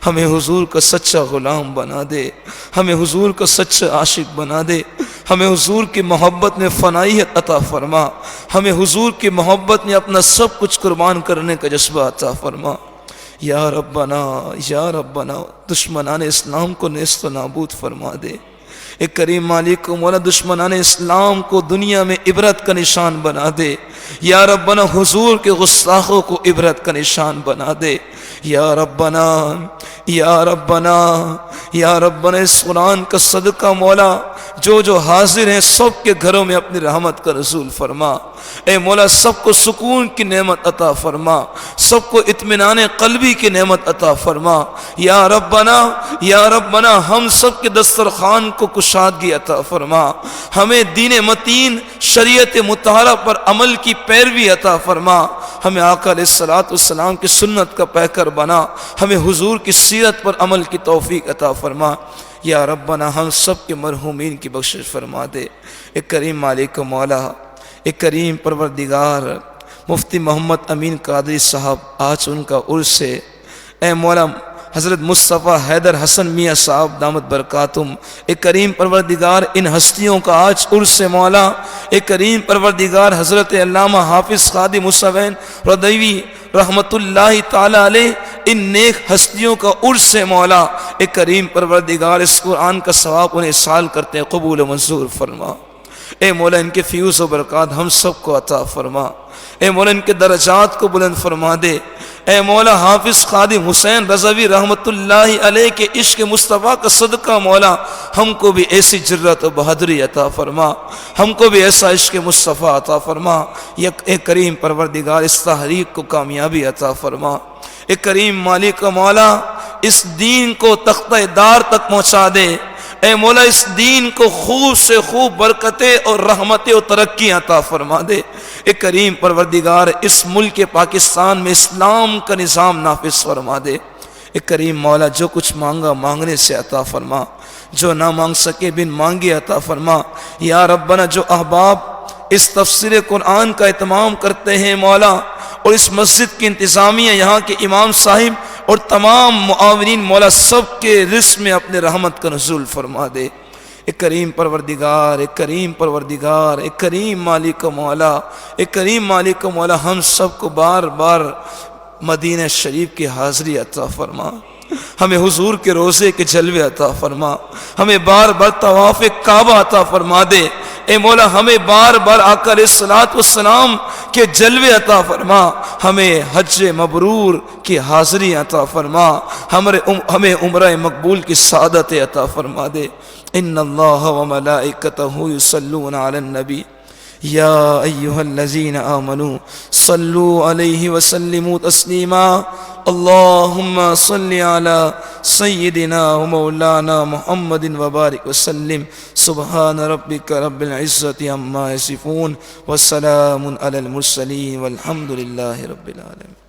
ہمیں حضور کا سچا غلام بنا دے، ہمیں حضور کا سچا عاشق بنا دے، ہمیں حضور کی محبت میں فنائیت عطا فرما، ہمیں حضور کی محبت میں اپنا سب کچھ قربان کرنے کا جذبہ عطا فرما۔ یا ربنا دشمنان اسلام کو نیست و نابود فرما دے۔ اے کریم مالک و مولا دشمنان اسلام کو دنیا میں عبرت کا نشان بنا دے۔ یا ربنا حضور کے گستاخوں کو عبرت کا نشان بنا دے۔ یا ربنا اس قرآن کا صدقہ مولا جو حاضر ہیں سب کے گھروں میں اپنی رحمت کا نزول فرما۔ اے مولا سب کو سکون کی نعمت عطا فرما، سب کو اطمینان قلبی کی نعمت عطا فرما۔ یا ربنا ہم سب کے دسترخوان کو کشادگی عطا فرما، ہمیں دین متین شریعت مطہرہ پر عمل کی پیروی عطا فرما، ہمیں آقا علیہ الصلوۃ والسلام کی سنت کا پیکر بنا، ہمیں حضور کی سیرت پر عمل کی توفیق عطا فرما۔ یا ربنا ہم سب کے مرحومین کی بخشش فرما دے۔ اے کریم مالک و مولا، اے کریم پروردگار، مفتی محمد امین قادری صاحب آج ان کا عرس ہے۔ اے مولا حضرت مصطفیٰ حیدر حسن میاں صاحب دامت برکاتہم، اے کریم پروردگار ان ہستیوں کا آج عرس ہے مولا۔ اے کریم پروردگار حضرت علامہ حافظ قاضی مصعب ردوی رحمت اللہ تعالی علیہ ان نیک ہستیوں کا عرس ہے مولا۔ اے کریم پروردگار اس قرآن کا ثواب انہیں سال کرتے ہیں قبول و منظور فرما۔ اے مولا ان کے فیوز و برکات ہم سب کو عطا فرما۔ اے مولا ان کے درجات کو بلند فرما دے۔ اے مولا حافظ قاضی حسین رضوی رحمت اللہ علیہ کے عشق مصطفیٰ کا صدقہ مولا ہم کو بھی ایسی جرت و بہادری عطا فرما، ہم کو بھی ایسا عشق مصطفیٰ عطا فرما۔ اے کریم پروردگار اس تحریک کو کامیابی عطا فرما۔ اے کریم مالک و مولا اس دین کو تختہ دار تک پہنچا دے۔ اے مولا اس دین کو خوب سے خوب برکتیں اور رحمتیں اور ترقی عطا فرما دے۔ اے کریم پروردگار اس ملک پاکستان میں اسلام کا نظام نافذ فرما دے۔ اے کریم مولا جو کچھ مانگا مانگنے سے عطا فرما، جو نہ مانگ سکے بن مانگے عطا فرما۔ یا ربنا جو احباب اس تفسیر قرآن کا اہتمام کرتے ہیں مولا، اور اس مسجد کی انتظامیہ یہاں کے امام صاحب اور تمام معاونین مولا سب کے رزق میں اپنے رحمت کا نزول فرما دے۔ اے کریم پروردگار، اے کریم پروردگار، اے کریم مالک و مولا، اے کریم مالک و مولا ہم سب کو بار بار مدینہ شریف کی حاضری عطا فرما، ہمیں حضور کے روزے کے جلوے عطا فرما، ہمیں بار بار طواف کعبہ عطا فرما دے۔ اے مولا ہمیں بار بار آقا علیہ الصلوۃ والسلام کے جلوے عطا فرما، ہمیں حج مبرور کی حاضری عطا فرما، ہمیں عمرہ مقبول کی سعادت عطا فرما دے۔ ان اللہ و ملائکتہ یصلون علی النبی یا ایہا الذین آمنوا صلوا علیہ وسلموا تسلیما۔ اللہم صل علی سیدنا و مولانا محمد وبارک وسلم۔ سبحان ربک رب العزت عما یصفون وسلام علی المرسلین والحمد للہ رب العالمین۔